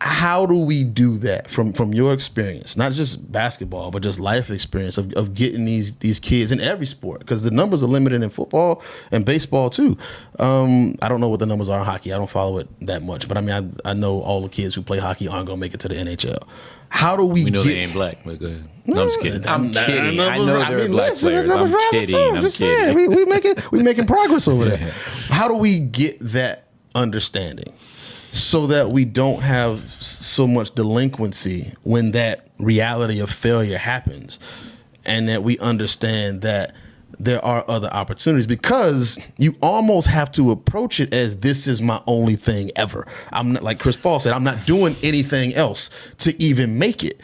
How do we do that from your experience, not just basketball, but just life experience of getting these kids in every sport? Because the numbers are limited in football and baseball too. I don't know what the numbers are in hockey. I don't follow it that much. But I know all the kids who play hockey aren't going to make it to the NHL. How do we
know
get...
they ain't black, but go ahead. No, I'm just kidding. I'm kidding. I know
they're
they're black players. I'm kidding.
I'm kidding. We making progress over there. How do we get that understanding so that we don't have so much delinquency when that reality of failure happens? and that we understand that there are other opportunities, because you almost have to approach it as this is my only thing ever. I'm not, like Chris Paul said, I'm not doing anything else to even make it.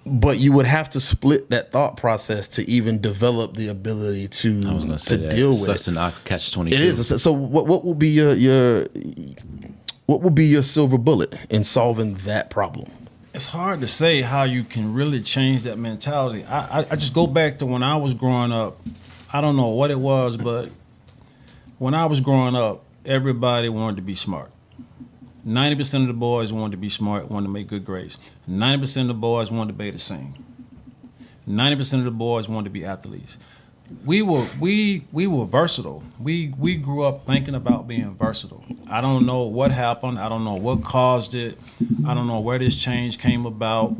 But you would have to split that thought process to even develop the ability to deal with it.
Such an catch-22.
It is. So what will be your silver bullet in solving that problem?
It's hard to say how you can really change that mentality. I just go back to when I was growing up. I don't know what it was, but when I was growing up, everybody wanted to be smart. 90% of the boys wanted to be smart, wanted to make good grades. 90% of the boys wanted to be able to sing. 90% of the boys wanted to be athletes. We were versatile. We grew up thinking about being versatile. I don't know what happened. I don't know what caused it. I don't know where this change came about.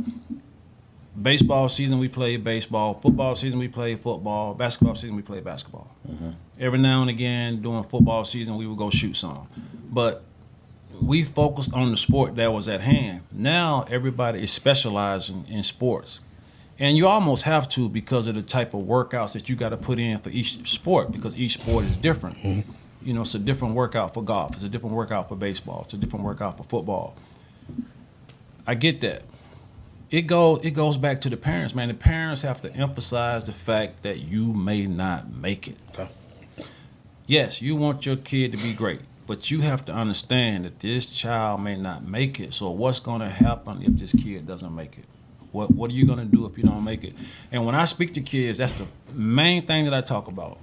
Baseball season, we played baseball. Football season, we played football. Basketball season, we played basketball. Mm-hmm. Every now and again, during football season, we would go shoot some. But we focused on the sport that was at hand. Now everybody is specializing in sports. And you almost have to, because of the type of workouts that you got to put in for each sport, because each sport is different. Mm-hmm. You know, it's a different workout for golf. It's a different workout for baseball. It's a different workout for football. I get that. It goes back to the parents, man. The parents have to emphasize the fact that you may not make it. Okay. Yes, you want your kid to be great. But you have to understand that this child may not make it. So what's going to happen if this kid doesn't make it? What are you going to do if you don't make it? And when I speak to kids, that's the main thing that I talk about.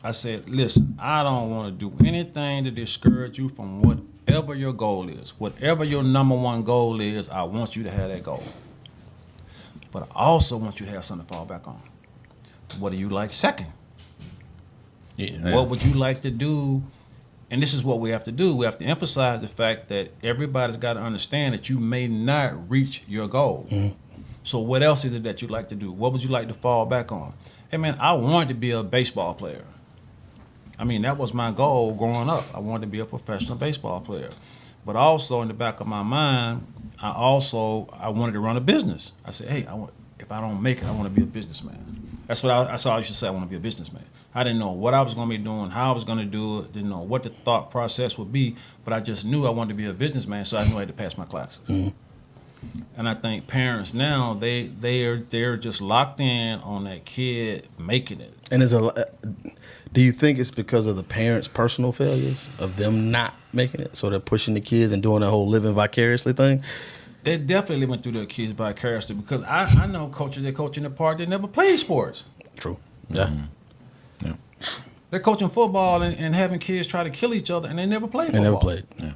I said, listen, I don't want to do anything to discourage you from whatever your goal is. Whatever your number one goal is, I want you to have that goal. But I also want you to have something to fall back on. What do you like second? Yeah. What would you like to do? And this is what we have to do. We have to emphasize the fact that everybody's got to understand that you may not reach your goal. Mm-hmm. So what else is it that you'd like to do? What would you like to fall back on? Hey, man, I wanted to be a baseball player. I mean, that was my goal growing up. I wanted to be a professional baseball player. But also in the back of my mind, I wanted to run a business. I said, hey, if I don't make it, I want to be a businessman. That's what I used to say. I want to be a businessman. I didn't know what I was going to be doing, how I was going to do it, didn't know what the thought process would be, but I just knew I wanted to be a businessman, so I knew I had to pass my classes. Mm-hmm. And I think parents now, they're just locked in on that kid making it.
And do you think it's because of the parents' personal failures, of them not making it, so they're pushing the kids and doing that whole living vicariously thing?
They definitely went through their kids vicariously, because I know coaches that coach in the park that never played sports.
True.
Yeah. Mm-hmm.
Yeah. They're coaching football and having kids try to kill each other, and they never played football.
They never played. Yeah.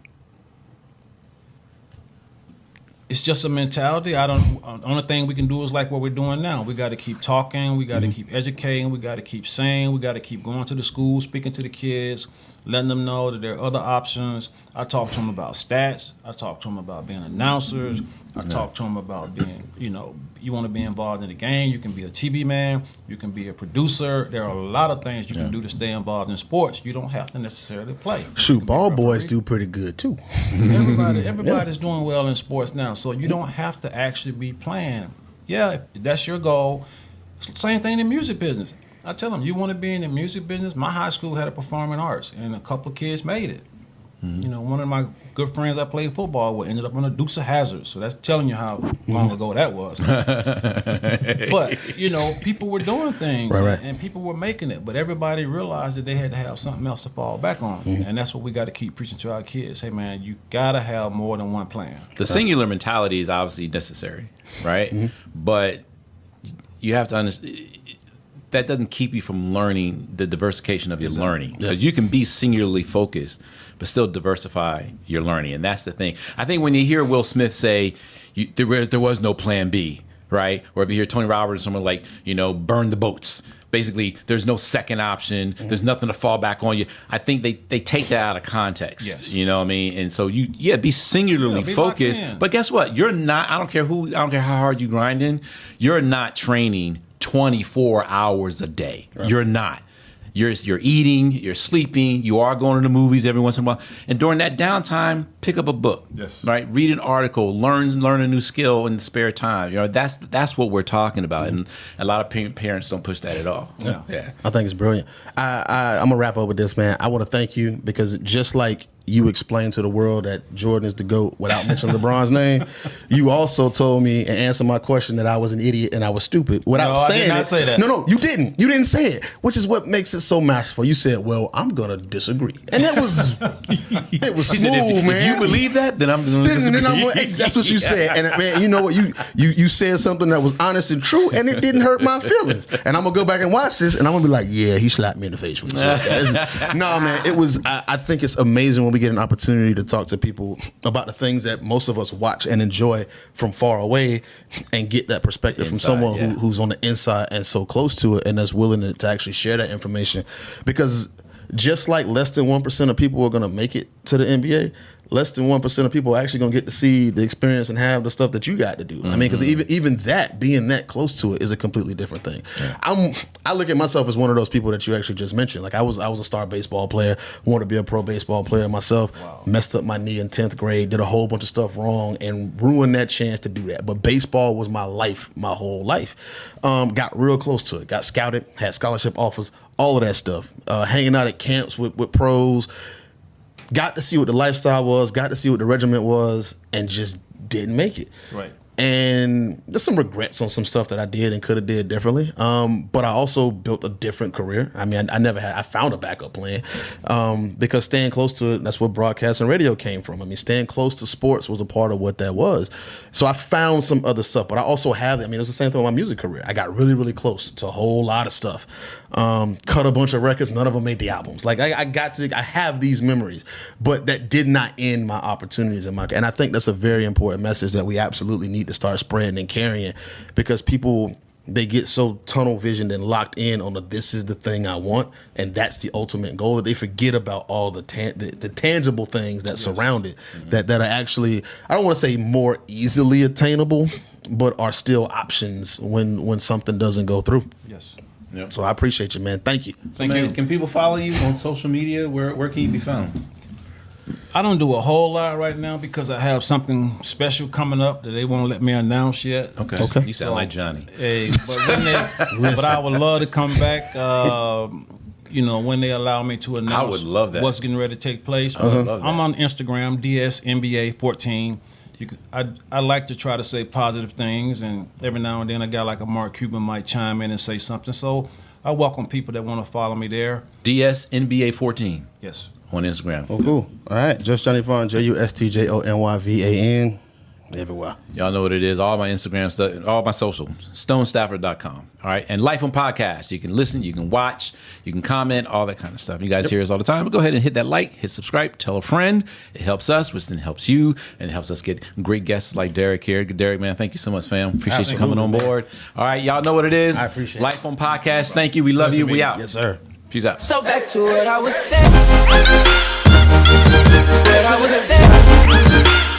It's just a mentality. The only thing we can do is like what we're doing now. We got to keep talking. We got to keep educating. We got to keep saying. We got to keep going to the schools, speaking to the kids, letting them know that there are other options. I talk to them about stats. I talk to them about being announcers. I talk to them about being, you want to be involved in the game. You can be a TV man. You can be a producer. There are a lot of things you can do to stay involved in sports. You don't have to necessarily play.
Shoot, ball boys do pretty good too.
Everybody's doing well in sports now, so you don't have to actually be playing. Yeah, if that's your goal. Same thing in the music business. I tell them, you want to be in the music business? My high school had a performing arts, and a couple of kids made it. Mm-hmm. One of my good friends I played football with ended up on a Dukes of Hazzard. So that's telling you how long ago that was. But, people were doing things, right. And people were making it. But everybody realized that they had to have something else to fall back on. Mm-hmm. And that's what we got to keep preaching to our kids. Hey, man, you got to have more than one plan.
The singular mentality is obviously necessary, right? Mm-hmm. But you have to understand, that doesn't keep you from learning the diversification of your learning. Because you can be singularly focused, but still diversify your learning. And that's the thing. I think when you hear Will Smith say, there was no plan B, right? Or if you hear Tony Roberts, someone like, burn the boats. Basically, there's no second option. Mm-hmm. There's nothing to fall back on you. I think they take that out of context. Yes. You know what I mean? And so be singularly focused. But guess what? You're not, I don't care how hard you grinding, you're not training 24 hours a day. Right. You're not. you're eating, you're sleeping, you are going to the movies every once in a while. And during that downtime, pick up a book.
Yes.
Right? Read an article, learn a new skill in the spare time. That's what we're talking about. And a lot of parents don't push that at all. Yeah.
I think it's brilliant. I'm gonna wrap up with this, man. I want to thank you because just like you explained to the world that Jordan is the GOAT without mentioning LeBron's name, you also told me and answered my question that I was an idiot and I was stupid without saying
I did not
it.
say that.
No, you didn't. You didn't say it, which is what makes it so masterful. You said, "Well, I'm gonna disagree," and it was
He said,
smooth, man.
if you believe that, then I'm going to disagree.
That's what you said. And man, you know what? You said something that was honest and true, and it didn't hurt my feelings. And I'm gonna go back and watch this, and I'm gonna be like, yeah, he slapped me in the face with this. No, man, it was. I think it's amazing when we get an opportunity to talk to people about the things that most of us watch and enjoy from far away, and get that perspective from someone who's on the inside and so close to it, and that's willing to actually share that information. Because just like less than 1% of people are going to make it to the NBA, less than 1% of people are actually going to get to see the experience and have the stuff that you got to do. I mean, because even that, being that close to it, is a completely different thing. Yeah. I look at myself as one of those people that you actually just mentioned. Like I was a star baseball player, wanted to be a pro baseball player myself, messed up my knee in 10th grade, did a whole bunch of stuff wrong, and ruined that chance to do that. But baseball was my life, my whole life. Got real close to it, got scouted, had scholarship offers, all of that stuff. Hanging out at camps with pros, got to see what the lifestyle was, got to see what the regiment was, and just didn't make it.
Right.
And there's some regrets on some stuff that I did and could have did differently. But I also built a different career. I mean, I found a backup plan because staying close to it, that's what broadcast and radio came from. I mean, staying close to sports was a part of what that was. So I found some other stuff, but I also have, I mean, it's the same thing with my music career. I got really, really close to a whole lot of stuff. Cut a bunch of records. None of them made the albums. Like I have these memories, but that did not end my opportunities and I think that's a very important message that we absolutely need to start spreading and carrying, because people, they get so tunnel visioned and locked in on this is the thing I want, and that's the ultimate goal, that they forget about all the tangible things that surround it, that are actually, I don't want to say more easily attainable, but are still options when something doesn't go through.
Yes.
Yep.
So I appreciate you, man. Thank you.
Thank you.
Can people follow you on social media? Where can you be found?
I don't do a whole lot right now because I have something special coming up that they won't let me announce yet.
Okay. You sound like Johnny.
Hey, but I would love to come back. When they allow me to announce,
I would love that.
What's getting ready to take place.
I would love that.
I'm on Instagram, DSNBA14. I like to try to say positive things, and every now and then a guy like a Mark Cuban might chime in and say something. So I welcome people that want to follow me there.
DSNBA14.
Yes.
On Instagram.
Oh, cool. All right. Just Johnny Vaughn, JUSTJONYVAN. Everywhere.
Y'all know what it is. All my Instagram stuff, all my social, stonestafford.com. All right. And Life on Podcast. You can listen, you can watch, you can comment, all that kind of stuff. You guys hear us all the time. But go ahead and hit that like, hit subscribe, tell a friend. It helps us, which then helps you, and it helps us get great guests like Derrick here. Derrick, man, thank you so much, fam. Appreciate you coming on board. All right. Y'all know what it is.
I appreciate it.
Life on Podcast. Thank you. We love you. We out.
Yes, sir.
Peace out.
So back to what I was saying. What I was saying.